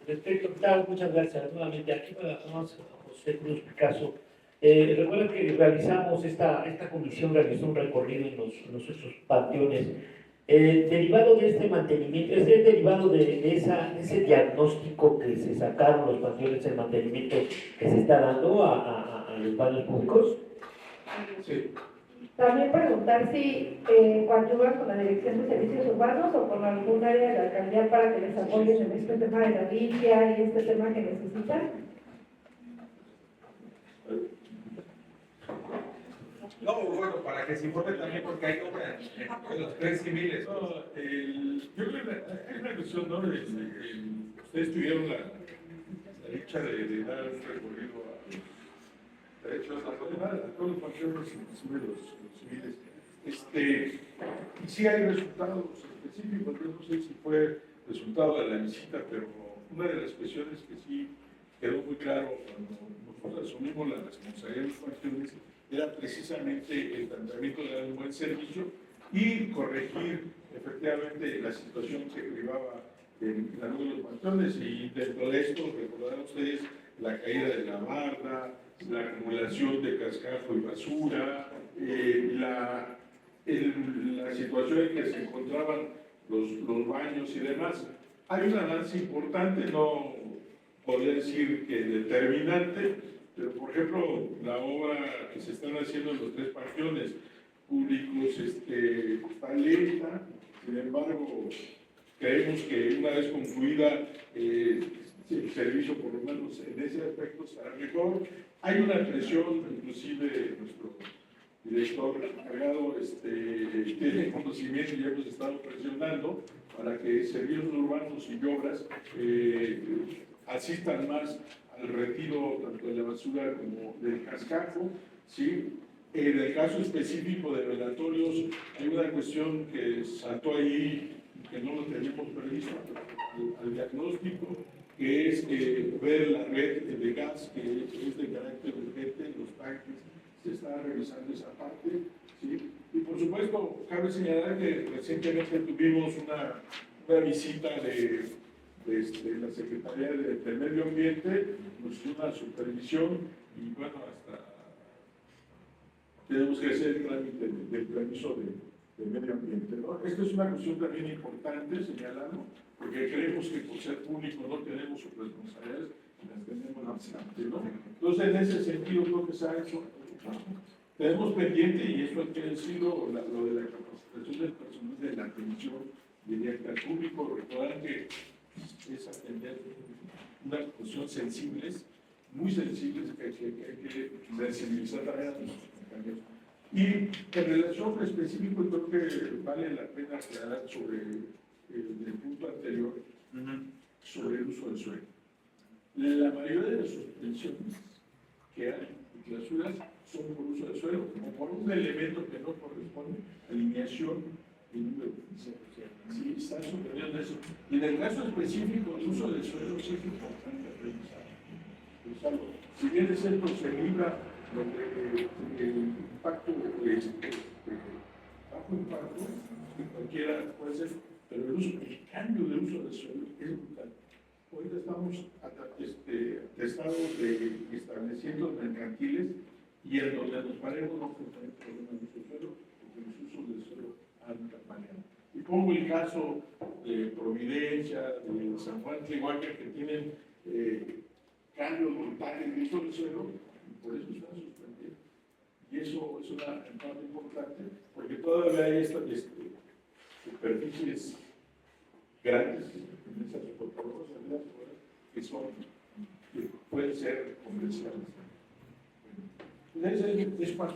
Respecto tal, muchas gracias nuevamente. Aquí para José Cruz Picasso. Recuerda que realizamos, esta comisión realizó un recorrido en nuestros panteones. Derivado de este mantenimiento, es derivado de ese diagnóstico que se sacaron los panteones, el mantenimiento que se está dando a los baños públicos. Sí. También preguntar si coadyuvan con la Dirección de Servicios Urbanos o con algún área de la alcaldía para que les apoyen en este tema de la villa y este tema que necesitan. No, bueno, para que se informe también porque hay obra en los tres civiles. No, yo creo que hay una cuestión, ¿no? Ustedes tuvieron la dicha de dar un recorrido a derechos a todos los partidos civiles. Y sí hay resultados específicos, yo no sé si fue resultado de la visita, pero una de las cuestiones que sí quedó muy claro cuando nosotros asumimos la responsabilidad de los partidos era precisamente el planteamiento de dar un buen servicio y corregir efectivamente la situación que privaba en la luz de los panteones. Y dentro de esto, recordarán ustedes la caída de la barda, la acumulación de cascajo y basura, la situación en que se encontraban los baños y demás. Hay un avance importante, no podría decir que determinante, pero por ejemplo, la obra que se están haciendo en los tres panteones públicos está lenta, sin embargo, creemos que una vez concluida el servicio, por lo menos en ese aspecto, estará mejor. Hay una presión, inclusive nuestro director encargado tiene conocimiento y hemos estado presionando para que servicios urbanos y obras asistan más al retiro tanto de la basura como del cascajo, ¿sí? En el caso específico de velatorios, hay una cuestión que saltó ahí, que no lo teníamos previsto al diagnóstico, que es ver la red de gas, que es de carácter urgente, los tanques, se está revisando esa parte, ¿sí? Y por supuesto, cabe señalar que recientemente tuvimos una visita de la Secretaría del Medio Ambiente, nos hizo una supervisión y bueno, hasta tenemos que hacer el trámite del permiso de medio ambiente, ¿no? Esto es una cuestión también importante señalarlo, porque creemos que por ser público no tenemos sus responsabilidades, las tenemos bastante, ¿no? Entonces, en ese sentido, creo que se ha hecho. Tenemos pendiente, y eso hay que decirlo, lo de la capacitación del personal de la atención directa al público. Recordarán que es atender una cuestión sensibles, muy sensibles, que hay que sensibilizar también a nuestros compañeros. Y en relación específico, creo que vale la pena aclarar sobre el punto anterior, sobre el uso del suelo. La mayoría de las suspensiones que hay en clausuras son por uso del suelo, o por un elemento que no corresponde, alineación y número de sí, están superiores a eso. Y en el caso específico del uso del suelo, sí es importante revisarlo. Si bien es cierto, se libra el impacto bajo impacto, que cualquiera puede ser, pero el cambio de uso del suelo es brutal. Ahorita estamos atestados de establecimientos mercantiles y en donde nos paremos no tenemos problema de uso del suelo, porque los usos del suelo han cambiado. Y pongo el caso de Providencia, de San Juan Tlihuaca, que tienen cambios brutales de uso del suelo, y por eso están suspendidos. Y eso es una parte importante, porque todavía hay estas superficies grandes en esas superficies que pueden ser comerciales. Es más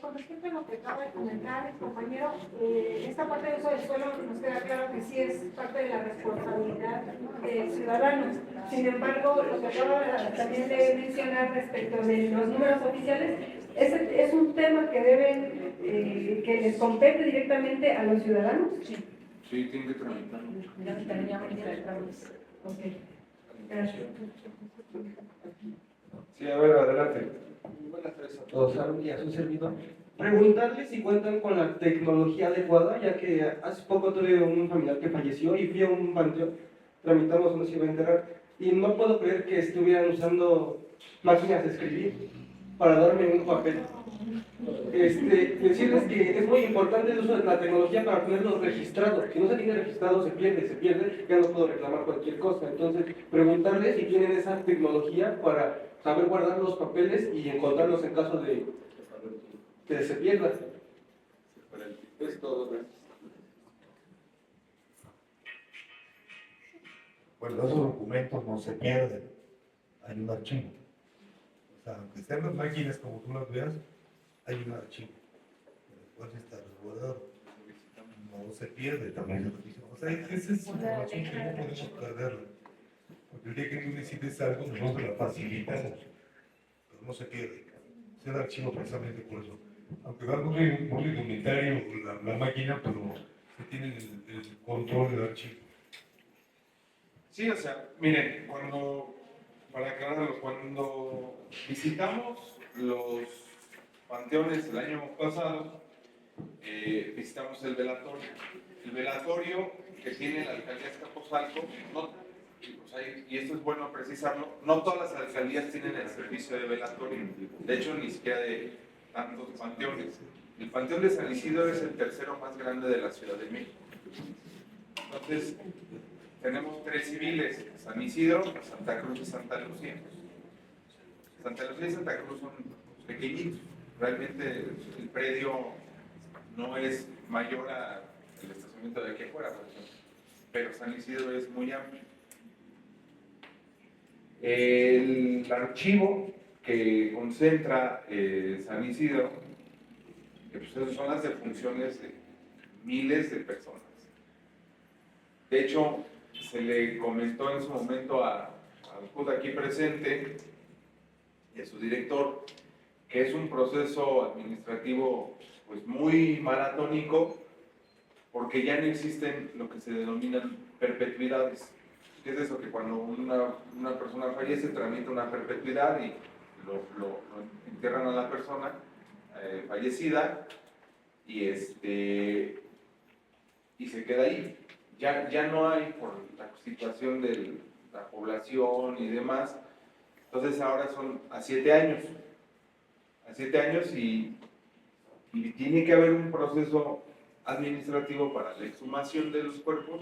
con respecto a lo que acaba de comentar el compañero, esta parte de uso del suelo nos queda claro que sí es parte de la responsabilidad del ciudadano. Sin embargo, lo que acaba también de mencionar respecto de los números oficiales es un tema que deben, que les compete directamente a los ciudadanos. Sí, tiene que tramitar. Ok. Gracias. Sí, a ver, adelante. Buenas tardes a todos, Aaron y a su servidor. Preguntarles si cuentan con la tecnología adecuada, ya que hace poco tuve un familiar que falleció y fui a un panteón, tramitamos donde se iba a enterrar, y no puedo creer que estuvieran usando máquinas de escribir para darme un papel. Decirles que es muy importante el uso de la tecnología para tenerlos registrados. Si no se tiene registrado, se pierde, ya no puedo reclamar cualquier cosa. Entonces, preguntarles si tienen esa tecnología para saber guardar los papeles y encontrarlos en caso de que se pierda. Es todo. Gracias. Bueno, esos documentos no se pierden, hay un archivo. O sea, aunque estén las máquinas como tú las veas, hay un archivo, en el cual está resguardado. No se pierde también. O sea, esa es información que no podemos perderla. Porque el día que tú necesites algo, nosotros la facilitamos, pero no se pierde. Es el archivo precisamente por eso. Aunque va muy rudimentario la máquina, pero se tiene el control del archivo. Sí, o sea, miren, para aclararlo, cuando visitamos los panteones el año pasado, visitamos el velatorio. El velatorio que tiene la alcaldía de Azcapotzalco, o sea, y esto es bueno precisarlo, no todas las alcaldías tienen el servicio de velatorio, de hecho ni siquiera de tantos panteones. El Panteón de San Isidro es el tercero más grande de la Ciudad de México. Entonces, tenemos 3 civiles, San Isidro, Santa Cruz y Santa Lucía. Santa Lucía y Santa Cruz son pequeñitos, realmente el predio no es mayor al estacionamiento de aquí afuera, por ejemplo, pero San Isidro es muy amplio. El archivo que concentra San Isidro, que pues son las defunciones de miles de personas. De hecho, se le comentó en su momento al juez aquí presente y a su director que es un proceso administrativo pues muy maratónico porque ya no existen lo que se denominan perpetuidades. ¿Qué es eso? Que cuando una persona fallece tramita una perpetuidad y lo entierran a la persona fallecida y se queda ahí. Ya no hay, por la situación de la población y demás, entonces ahora son a 7 años. A 7 años y tiene que haber un proceso administrativo para la exhumación de los cuerpos.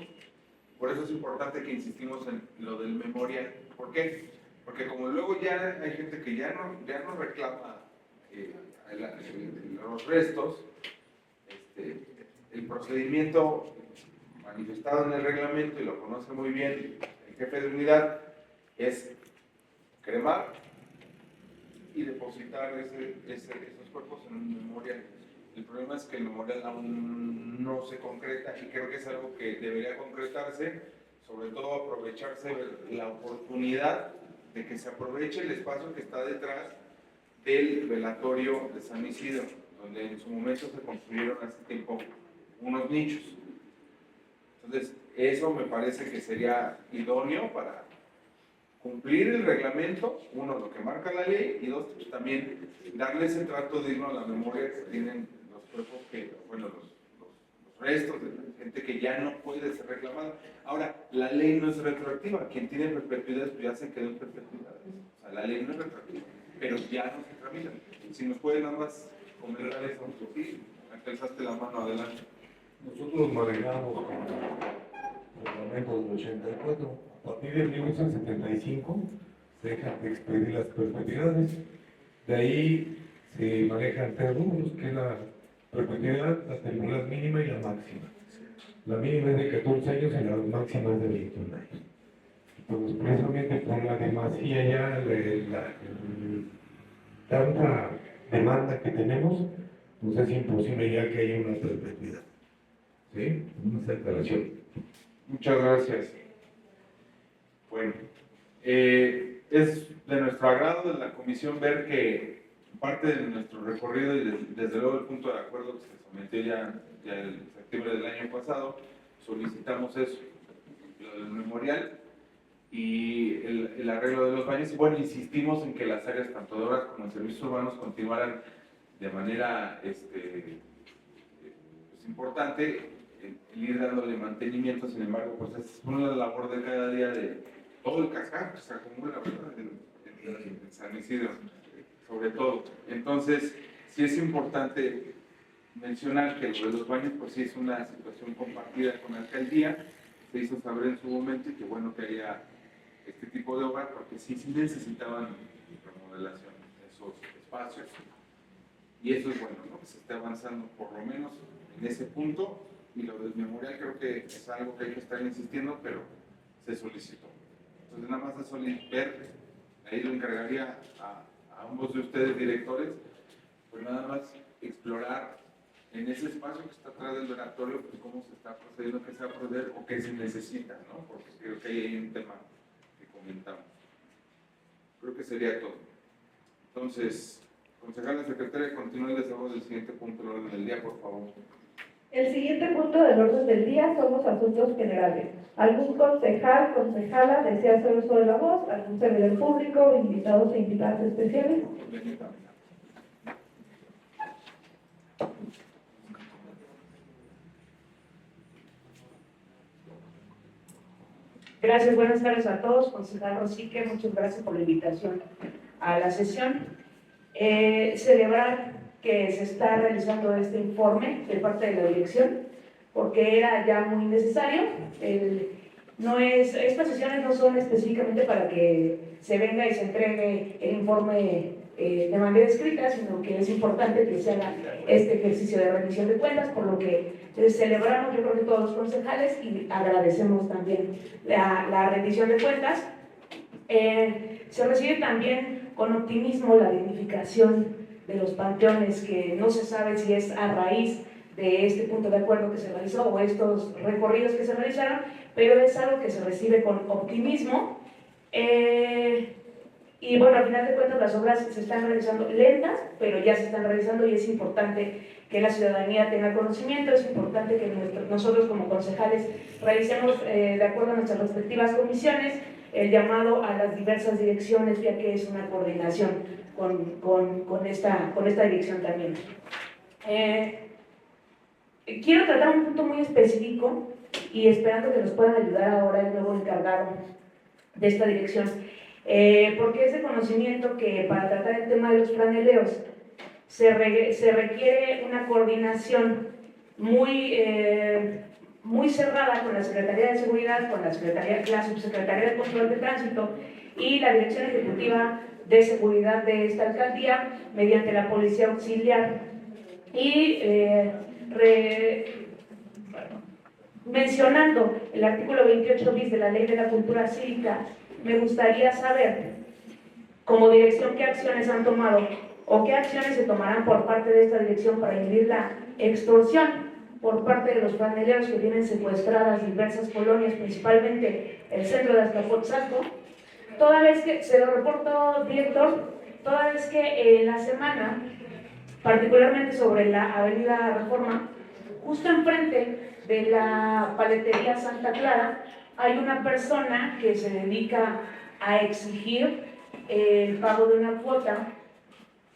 Por eso es importante que insistimos en lo del memorial. ¿Por qué? Porque como luego ya hay gente que ya no reclama los restos, el procedimiento manifestado en el reglamento, y lo conoce muy bien el jefe de unidad, es cremar y depositar esos cuerpos en un memorial. El problema es que el memorial aún no se concreta y creo que es algo que debería concretarse, sobre todo aprovecharse la oportunidad de que se aproveche el espacio que está detrás del velatorio de San Isidro, donde en su momento se construyeron hace tiempo unos nichos. Entonces, eso me parece que sería idóneo para cumplir el reglamento, uno, lo que marca la ley, y dos, pues, también darle ese trato digno a la memoria que tienen los cuerpos los restos de la gente que ya no puede ser reclamada. Ahora, la ley no es retroactiva, quien tiene perpetuidades pues ya se quedó en perpetuidades, o sea, la ley no es retroactiva, pero ya no se tramitan. Si nos pueden nada más comentar eso, sí, alzaste la mano, adelante. Nosotros manejamos con el reglamento del 84. A partir de 1975 se dejan de expedir las perpetuidades. De ahí se manejan 3 rubros, que es la perpetuidad, la temporal mínima y la máxima. La mínima es de 14 años y la máxima es de 21 años. Entonces, precisamente por la demasía ya, tanta demanda que tenemos, pues es imposible ya que haya una perpetuidad. ¿Sí? Una separación. Muchas gracias. Bueno, es de nuestro agrado de la comisión ver que parte de nuestro recorrido y desde luego el punto de acuerdo que se sometió ya en septiembre del año pasado, solicitamos eso, lo del memorial y el arreglo de los baños. Y bueno, insistimos en que las áreas tanto de obras como de servicios urbanos continuaran de manera pues importante el ir dándole mantenimiento. Sin embargo, pues es una labor de cada día de todo el cascar que se acumula, ¿verdad? En San Isidro, sobre todo. Entonces, sí es importante mencionar que lo de los baños, pues sí es una situación compartida con la alcaldía, se hizo saber en su momento y que bueno que haya este tipo de obra, porque sí necesitaban remodelación de esos espacios. Y eso es bueno, ¿no? Que se esté avanzando por lo menos en ese punto, y lo del memorial creo que es algo que hay que estar insistiendo, pero se solicitó. Entonces nada más de ver, ahí lo encargaría a ambos de ustedes directores, pues nada más explorar en ese espacio que está atrás del oratorio, pues cómo se está procediendo, qué se va a proceder o qué se necesita, ¿no? Porque creo que ahí hay un tema que comentamos. Creo que sería todo. Entonces, concejala secretaria, continúe el desarrollo del siguiente punto del orden del día, por favor. El siguiente punto del orden del día son los asuntos generales. ¿Algún concejal, concejala desea hacer uso de la voz? ¿Algún servidor público, invitados e invitadas especiales? Gracias, buenas tardes a todos. Concejal Rosique, muchas gracias por la invitación a la sesión. Celebrar que se está realizando este informe de parte de la dirección, porque era ya muy necesario. Estas sesiones no son específicamente para que se venga y se entregue el informe de manera escrita, sino que es importante que se haga este ejercicio de rendición de cuentas, por lo que celebramos, yo creo que todos los concejales, y agradecemos también la rendición de cuentas. Se recibe también con optimismo la dignificación de los panteones, que no se sabe si es a raíz de este punto de acuerdo que se realizó o estos recorridos que se realizaron, pero es algo que se recibe con optimismo. Y bueno, al final de cuentas las obras se están realizando lentas, pero ya se están realizando, y es importante que la ciudadanía tenga conocimiento, es importante que nosotros como concejales realicemos, de acuerdo a nuestras respectivas comisiones, el llamado a las diversas direcciones, ya que es una coordinación con esta dirección también. Quiero tratar un punto muy específico, y esperando que nos puedan ayudar ahora el nuevo encargado de esta dirección, porque es de conocimiento que para tratar el tema de los franeleos se requiere una coordinación muy cerrada con la Secretaría de Seguridad, con la Subsecretaría de Control de Tránsito y la Dirección Ejecutiva de Seguridad de esta alcaldía, mediante la Policía Auxiliar. Y mencionando el artículo 28 bis de la Ley de la Cultura Cívica, me gustaría saber, como dirección, qué acciones han tomado o qué acciones se tomarán por parte de esta dirección para inhibir la extorsión por parte de los franeleros que tienen secuestradas diversas colonias, principalmente el centro de Azcapotzalco. Toda vez que, se lo reporto, director, toda vez que en la semana, particularmente sobre la Avenida Reforma, justo enfrente de la paletería Santa Clara, hay una persona que se dedica a exigir el pago de una cuota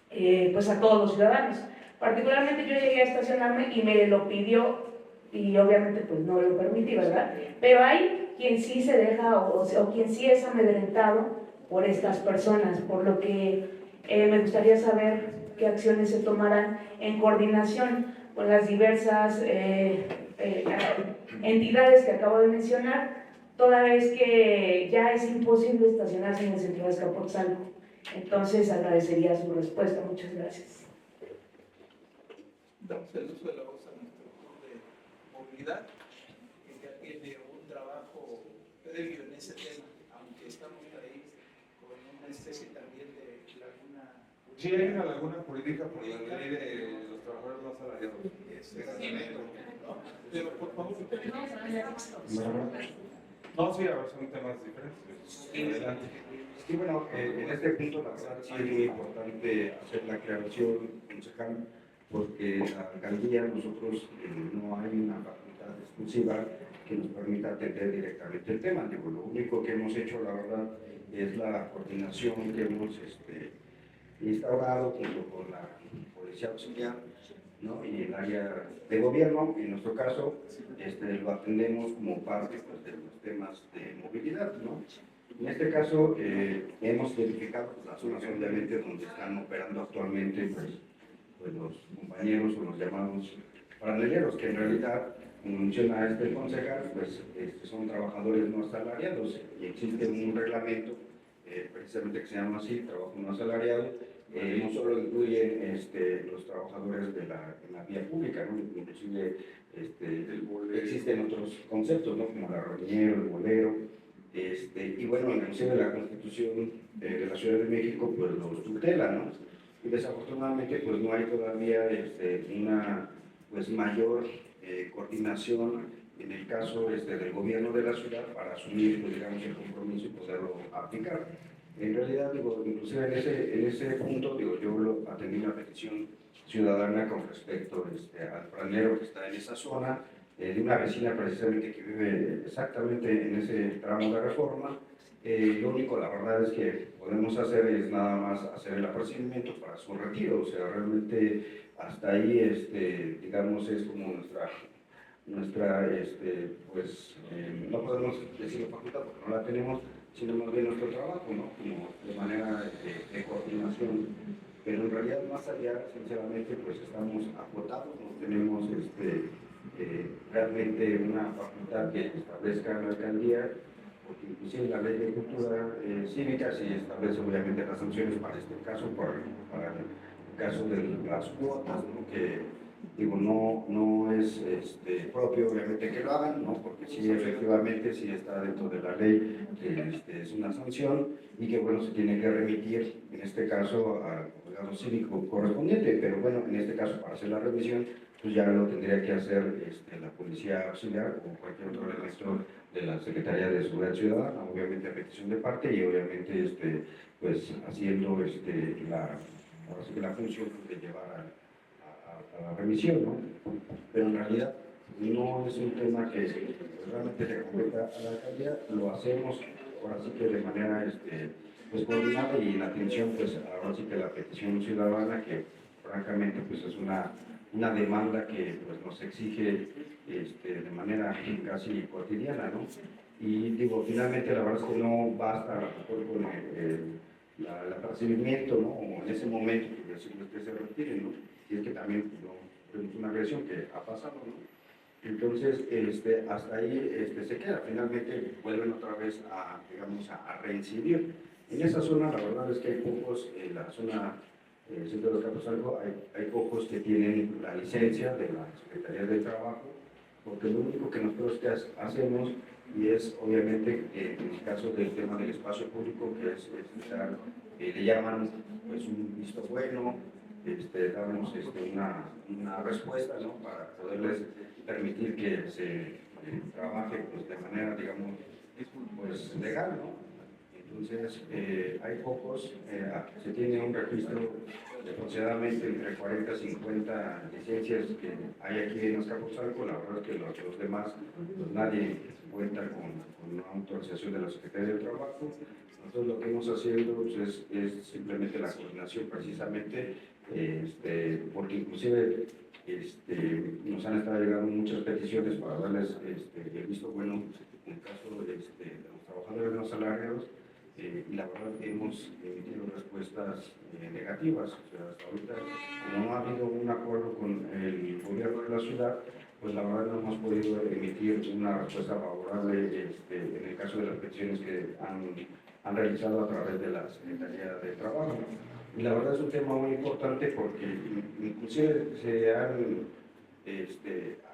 pues a todos los ciudadanos. Particularmente yo llegué a estacionarme y me lo pidió, y obviamente pues no lo permití, ¿verdad? Pero hay quien sí se deja o quien sí es amedrentado por estas personas, por lo que me gustaría saber qué acciones se tomarán en coordinación con las diversas entidades que acabo de mencionar, toda vez que ya es imposible estacionarse en el centro de Azcapotzalco. Entonces agradecería su respuesta. Muchas gracias. Damos el uso de la voz a nuestro grupo de movilidad, que ya tiene un trabajo previo en ese tema, aunque estamos ahí con una especie también de laguna. Sí, hay una laguna jurídica por la ley de los trabajadores no asalariados. Pero por favor, no, sí, a ver, son temas diferentes. Adelante. Sí, bueno, en este punto la verdad sí es muy importante hacer la aclaración, concejal, porque la alcaldía, nosotros no hay una facultad exclusiva que nos permita atender directamente el tema. Digo, lo único que hemos hecho, la verdad, es la coordinación que hemos instaurado junto con la Policía Auxiliar, ¿no? Y el área de gobierno. En nuestro caso, lo atendemos como parte pues, de los temas de movilidad, ¿no? En este caso, hemos identificado pues, las zonas obviamente donde están operando actualmente pues los compañeros o los llamados franeleros, que en realidad, como menciona el concejal, pues son trabajadores no asalariados, y existe un reglamento precisamente que se llama así, trabajo no asalariado, no solo incluyen los trabajadores de la vía pública, ¿no? Inclusive existen otros conceptos, ¿no? Como el arroñero, el bolero, y bueno, inclusive la Constitución de la Ciudad de México pues los tutela, ¿no? Y desafortunadamente pues no hay todavía una pues mayor coordinación en el caso del gobierno de la ciudad para asumir pues, digamos, el compromiso y poderlo aplicar. En realidad, digo, inclusive en ese punto, digo, yo atendí una petición ciudadana con respecto al franero que está en esa zona, de una vecina precisamente que vive exactamente en ese tramo de Reforma. Lo único, la verdad, es que podemos hacer es nada más hacer el apercibimiento para su retiro, o sea, realmente hasta ahí, digamos, es como nuestra pues, no podemos decirlo facultad porque no la tenemos, sino más bien nuestro trabajo, ¿no? Como de manera de coordinación. Pero en realidad, más allá, sinceramente, pues estamos acotados, no tenemos realmente una facultad que establezca la alcaldía, porque inclusive la ley de cultura cívica sí establece obviamente las sanciones para este caso, para el caso de las cuotas, ¿no? Que digo, no es propio obviamente que lo hagan, ¿no? Porque sí, efectivamente, sí está dentro de la ley que es una sanción y que, bueno, se tiene que remitir, en este caso, al juzgado cívico correspondiente, pero bueno, en este caso, para hacer la revisión, pues ya lo tendría que hacer la Policía Auxiliar o cualquier otro elemento de la Secretaría de Seguridad Ciudadana, obviamente a petición de parte y obviamente, pues, haciendo ahora sí que la función de llevar a la revisión, ¿no? Pero en realidad no es un tema que realmente le compete a la alcaldía, lo hacemos ahora sí que de manera pues coordinada y en atención pues ahora sí que la petición ciudadana que francamente pues es una demanda que pues nos exige de manera casi cotidiana, ¿no? Y digo, finalmente la verdad es que no basta a lo mejor con el apercibimiento, ¿no? O en ese momento que decirles que se retiren, ¿no? Y es que también pues, es una agresión que ha pasado, ¿no? Entonces, hasta ahí se queda. Finalmente vuelven otra vez digamos, a reincidir. En esa zona, la verdad es que hay pocos, en la zona centro de los Campos Algo, hay pocos que tienen la licencia de la Secretaría del Trabajo, porque lo único que nosotros hacemos, y es obviamente en el caso del tema del espacio público, que es le llaman pues un visto bueno, damos una respuesta, ¿no? Para poderles permitir que se trabaje pues, de manera, digamos, pues, legal, ¿no? Entonces, hay pocos, se tiene un registro de aproximadamente entre 40 y 50 licencias que hay aquí en Azcapotzalco. La verdad es que los demás, pues nadie cuenta con una autorización de la Secretaría del Trabajo. Nosotros lo que hemos haciendo pues, es simplemente la coordinación precisamente, porque inclusive nos han estado llegando muchas peticiones para darles el visto bueno en el caso de los trabajadores no salariados. Y la verdad que hemos emitido respuestas negativas. O sea, hasta ahorita, como no ha habido un acuerdo con el gobierno de la ciudad, pues la verdad no hemos podido emitir una respuesta favorable en el caso de las peticiones que han realizado a través de la Secretaría de Trabajo. Y la verdad es un tema muy importante porque inclusive se han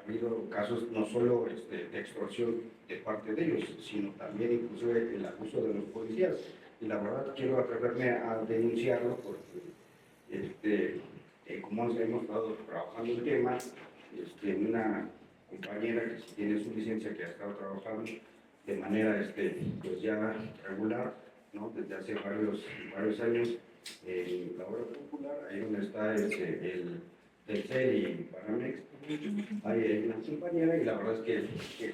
habido casos no solo de extorsión de parte de ellos, sino también inclusive el abuso de los policías. Y la verdad quiero atreverme a denunciarlo porque como hemos estado trabajando el tema, una compañera que tiene su licencia, que ha estado trabajando de manera pues ya regular, ¿no? Desde hace varios años en la obra popular, ahí donde está el Telcel y Banamex. Hay una compañera y la verdad es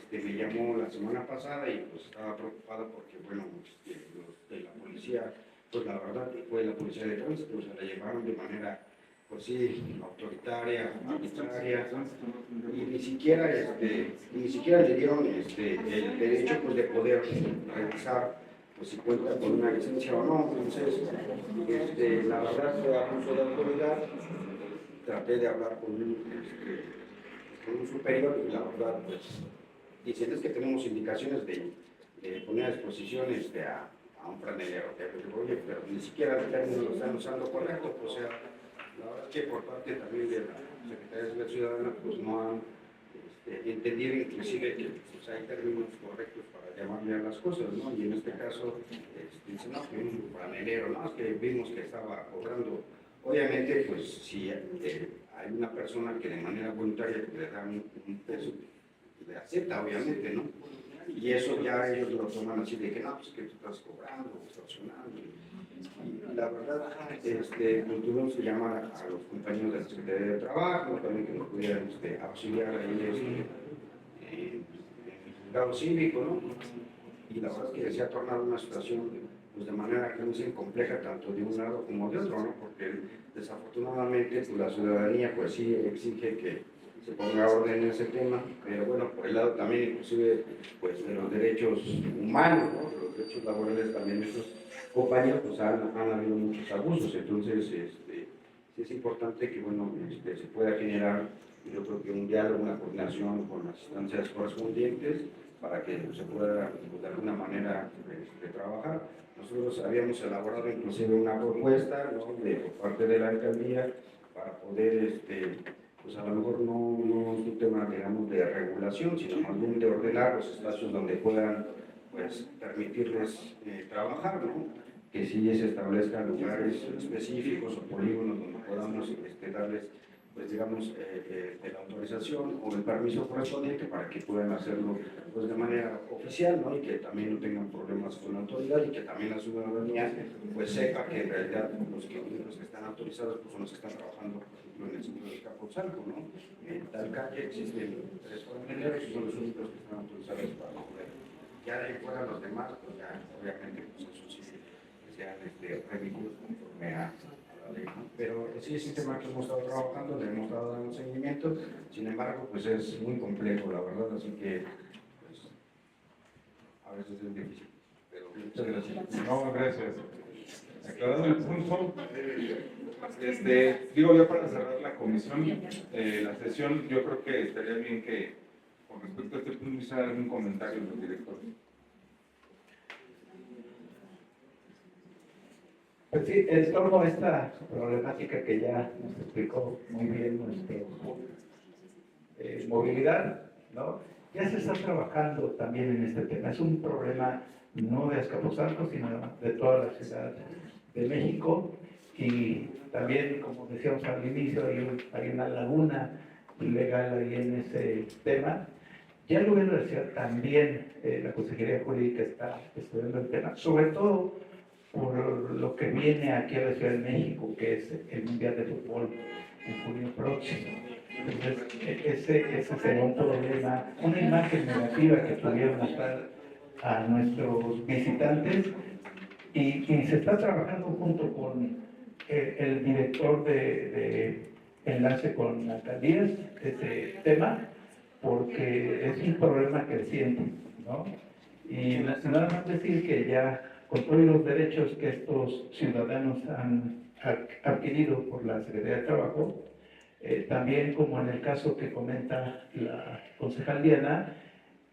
que me llamó la semana pasada y pues estaba preocupada porque, bueno, los de la policía, pues la verdad fue la policía de tránsito, o sea, la llevaron de manera, pues sí, autoritaria, arbitraria, y ni siquiera le dieron el derecho pues, de poder revisar pues, si cuenta con una licencia o no. Entonces, la verdad fue abuso de autoridad. Traté de hablar con un superior y la verdad, pues, dicen es que tenemos indicaciones de poner a disposición a a un franelero, que le digo, oye, pero ni siquiera el término lo están usando correcto, o sea, la verdad es que por parte también de la Secretaría de Seguridad Ciudadana, pues no han entendido inclusive que pues, hay términos correctos para llamarle a las cosas, ¿no? Y en este caso, dicen, no, que un franelero, ¿no? Es que vimos que estaba cobrando. Obviamente, pues si hay una persona que de manera voluntaria le da un peso, le acepta, obviamente, ¿no? Y eso ya ellos lo toman así de que no, pues que tú estás cobrando, extorsionando. Y la verdad, pues tuvimos que llamar a los compañeros de la Secretaría de Trabajo, también que nos pudieran auxiliar ahí en el juzgado cívico, ¿no? Y la verdad es que se ha tornado una situación pues, de manera que no sea compleja tanto de un lado como de otro, ¿no? Porque desafortunadamente pues, la ciudadanía pues sí exige que se ponga orden en ese tema, pero bueno, por el lado también inclusive pues de los derechos humanos, ¿no? Los derechos laborales también de estos compañeros pues han habido muchos abusos, entonces sí es importante que bueno, se pueda generar yo creo que un diálogo, una coordinación con las instancias correspondientes para que se pueda de alguna manera trabajar. Nosotros habíamos elaborado inclusive una propuesta, ¿no? Por parte de la alcaldía para poder pues a lo mejor no es un tema, digamos, de regulación, sino más bien de ordenar los espacios donde puedan, pues, permitirles trabajar, ¿no? Que sí se establezcan lugares específicos o polígonos donde podamos darles, pues, digamos, la autorización o el permiso correspondiente para que puedan hacerlo, pues, de manera oficial, ¿no? Y que también no tengan problemas con la autoridad y que también la ciudadanía, pues, sepa que en realidad los que están autorizados pues, son los que están trabajando en el centro de Capozalco, ¿no? En tal calle existen 3 franeleros y son los únicos que están autorizados para poder. Ya de ahí fuera los demás, pues ya obviamente pues eso sí sean ridículos conforme a la ley, ¿no? Pero sí es un tema que hemos estado trabajando, le hemos dado un seguimiento, sin embargo pues es muy complejo la verdad, así que pues a veces es difícil, pero muchas gracias. No, gracias. Aclarado el punto, digo ya para cerrar la comisión, la sesión, yo creo que estaría bien que, con respecto a este punto, hicieran algún comentario los directores. Pues sí, en torno a esta problemática que ya nos explicó muy bien nuestro movilidad, ¿no? Ya se está trabajando también en este tema. Es un problema no de Azcapotzalco, sino de toda la Ciudad de México. Y también, como decíamos al inicio, hay una laguna legal ahí en ese tema. Ya el gobierno de la ciudad también, la Consejería Jurídica está estudiando el tema, sobre todo por lo que viene aquí a la Ciudad de México, que es el Mundial de Fútbol en junio próximo. Entonces, ese será un problema, una imagen negativa que pudieron mostrar a nuestros visitantes y se está trabajando junto con el director de enlace con alcaldías ese tema, porque es un problema creciente, ¿no? Y nada más decir que ya con todos los derechos que estos ciudadanos han adquirido por la Secretaría de Trabajo, también como en el caso que comenta la concejal Diana,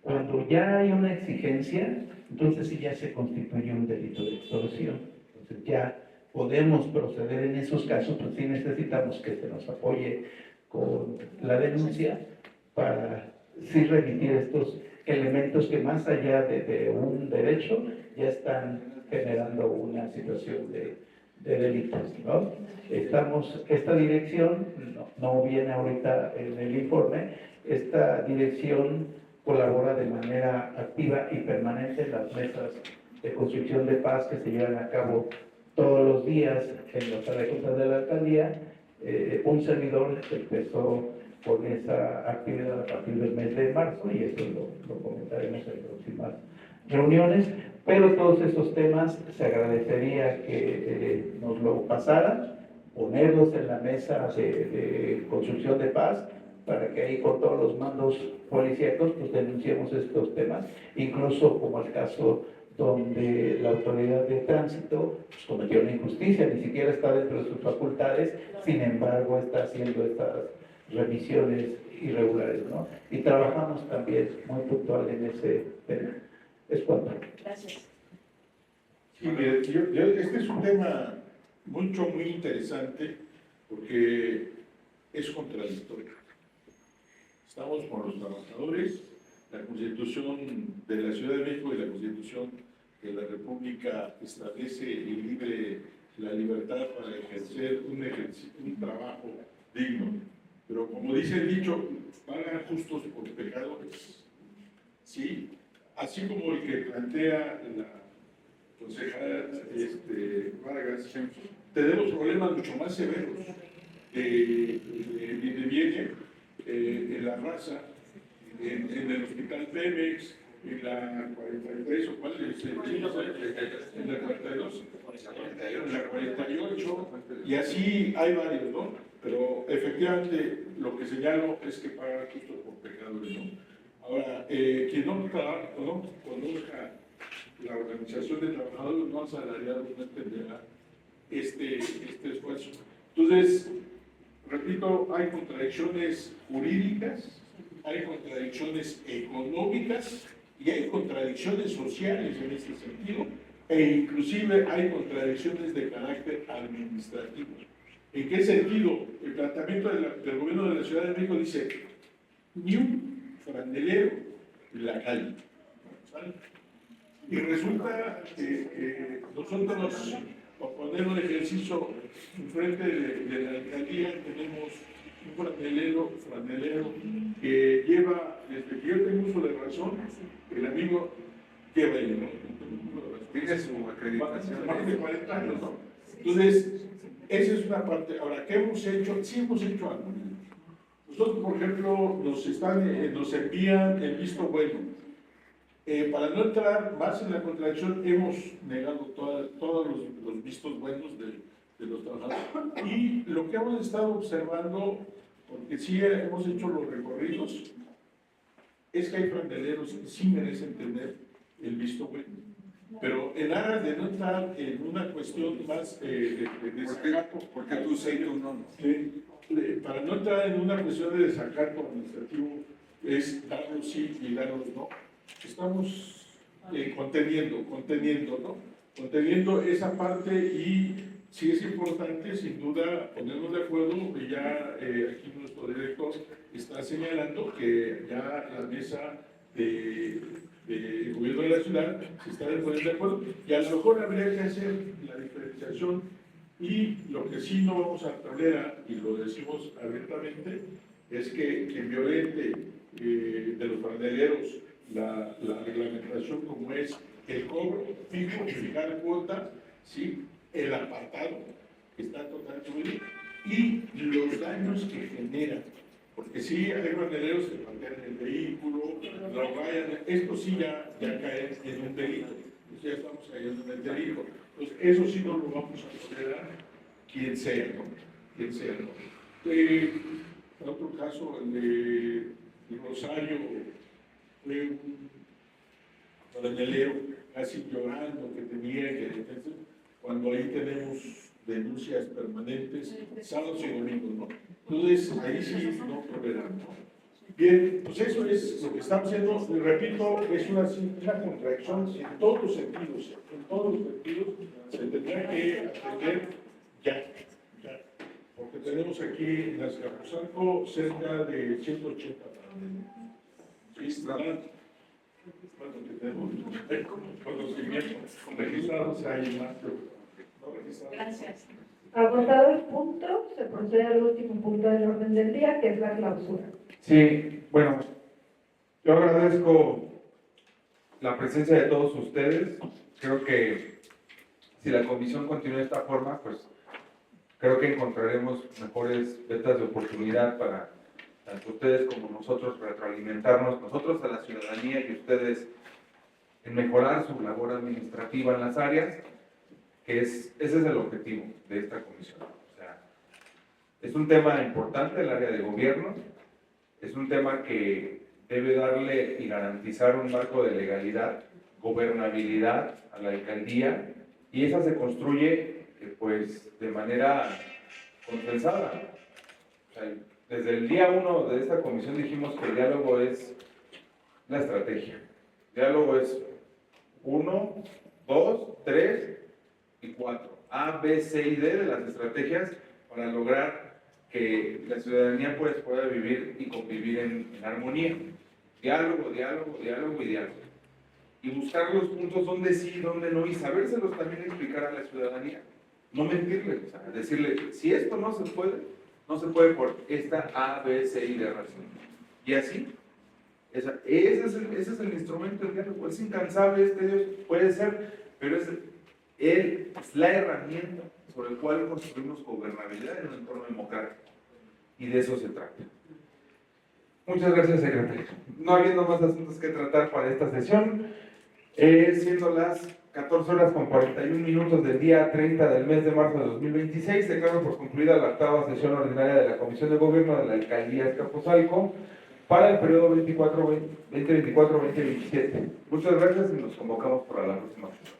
cuando ya hay una exigencia, entonces sí ya se constituye un delito de extorsión. Entonces ya podemos proceder en esos casos, pues sí necesitamos que se nos apoye con la denuncia para sí remitir estos elementos que más allá de un derecho ya están generando una situación de delitos, ¿no? Esta dirección, no viene ahorita en el informe, esta dirección colabora de manera activa y permanente en las mesas de construcción de paz que se llevan a cabo todos los días en la sala de juntas de la alcaldía. Un servidor empezó con esa actividad a partir del mes de marzo y eso lo comentaremos en próximas reuniones, pero todos esos temas se agradecería que nos lo pasaran, ponerlos en la mesa de construcción de paz para que ahí con todos los mandos policíacos pues denunciemos estos temas, incluso como el caso donde la autoridad de tránsito pues, cometió una injusticia, ni siquiera está dentro de sus facultades, sin embargo está haciendo estas revisiones irregulares, ¿no? Y trabajamos también muy puntual en ese tema. Es cuanto. Gracias. Sí, mire, este es un tema muy interesante porque es contradictorio. Estamos con los trabajadores, la Constitución de la Ciudad de México y la Constitución de la República establece la libertad para ejercer un trabajo digno. Pero como dice el dicho, pagan justos por pecadores. ¿Sí? Así como el que plantea la concejala Vargas, tenemos problemas mucho más severos de viene en la raza, en el hospital Pemex, en la 43, o cuál es, en la 42, en la 48, y así hay varios, ¿no? Pero efectivamente lo que señalo es que pagan justos por pecadores, ¿no? Ahora, quien no conozca la organización de trabajadores no asalariados no entenderá este esfuerzo. Entonces, repito, hay contradicciones jurídicas, hay contradicciones económicas y hay contradicciones sociales en este sentido, e inclusive hay contradicciones de carácter administrativo. ¿En qué sentido? El planteamiento del gobierno de la Ciudad de México dice, ni un franelero en la calle. ¿Sale? Y resulta que nosotros, para poner un ejercicio enfrente de la alcaldía, tenemos un franelero que lleva, desde que yo tengo uso de razón, el amigo lleva ahí, ¿no? Tiene su acreditación. Más de 40 años, ¿no? Entonces, esa es una parte. Ahora, ¿qué hemos hecho? Sí hemos hecho algo. Nosotros, por ejemplo, nos envían el visto bueno. Para no entrar más en la contradicción, hemos negado todos los vistos buenos de los trabajadores. Y lo que hemos estado observando, porque sí hemos hecho los recorridos, es que hay franeleros que sí merecen tener el visto bueno. Pero en aras de no entrar en una cuestión más de desacato, porque tú sé que uno no. Para no entrar en una cuestión de desacato administrativo, es darlos sí y darlos no. Estamos conteniendo, ¿no? Conteniendo esa parte, y sí es importante, sin duda, ponernos de acuerdo, y ya aquí nuestro director está señalando que ya la mesa del gobierno de la ciudad se está poniendo de acuerdo, y a lo mejor habría que hacer la diferenciación, y lo que sí no vamos a tolerar, y lo decimos abiertamente, es que quien violente de los franeleros la reglamentación, como es el cobro fijo, fijar cuota, ¿sí? El apartado, que está totalmente, y los daños que generan. Porque sí, hay franeleros que mantienen el vehículo, lo rayan, esto sí ya cae en un delito. Pues ya estamos cayendo en el delito. Entonces, eso sí no lo vamos a tolerar, quien sea, ¿no? Quien sea, ¿no? Otro caso, el de Rosario, fue un franelero casi llorando que tenía que, cuando ahí tenemos denuncias permanentes, sábados y domingos, ¿no? Entonces, ahí sí no toleramos, ¿no? Bien, pues eso es lo que estamos haciendo. Y repito, es una contradicción en todos los sentidos. En todos los sentidos se tendrá que atender ya. Porque tenemos aquí en Azcapotzalco cerca de 180 registrados hay más, no registrados. Gracias. Agotado el punto, se procede al último punto del orden del día, que es la clausura. Sí, bueno, yo agradezco la presencia de todos ustedes. Creo que si la comisión continúa de esta forma, pues creo que encontraremos mejores vetas de oportunidad para tanto ustedes como nosotros retroalimentarnos, nosotros a la ciudadanía y ustedes en mejorar su labor administrativa en las áreas, que ese es el objetivo de esta comisión. O sea, es un tema importante el área de gobierno, es un tema que debe darle y garantizar un marco de legalidad, gobernabilidad a la alcaldía, y esa se construye pues de manera consensada. O sea, desde el día 1 de esta comisión dijimos que el diálogo es la estrategia. El diálogo es 1, 2 3 y 4. A, B, C y D de las estrategias para lograr que la ciudadanía pues, pueda vivir y convivir en armonía. Diálogo, diálogo, diálogo y diálogo. Y buscar los puntos donde sí, donde no, y sabérselos también explicar a la ciudadanía. No mentirle, o sea, decirle, si esto no se puede por esta A, B, C y D razón. Y así, ese es el instrumento del diálogo. Es incansable, Dios puede ser, pero es la herramienta sobre la cual construimos gobernabilidad en un entorno democrático. Y de eso se trata. Muchas gracias, secretario. No habiendo más asuntos que tratar para esta sesión, siendo las 14:41 del día 30 del mes de marzo de 2026, declaro por concluida la 8ª sesión ordinaria de la Comisión de Gobierno de la Alcaldía de Azcapotzalco para el periodo 2024-2027. Muchas gracias y nos convocamos para la próxima sesión.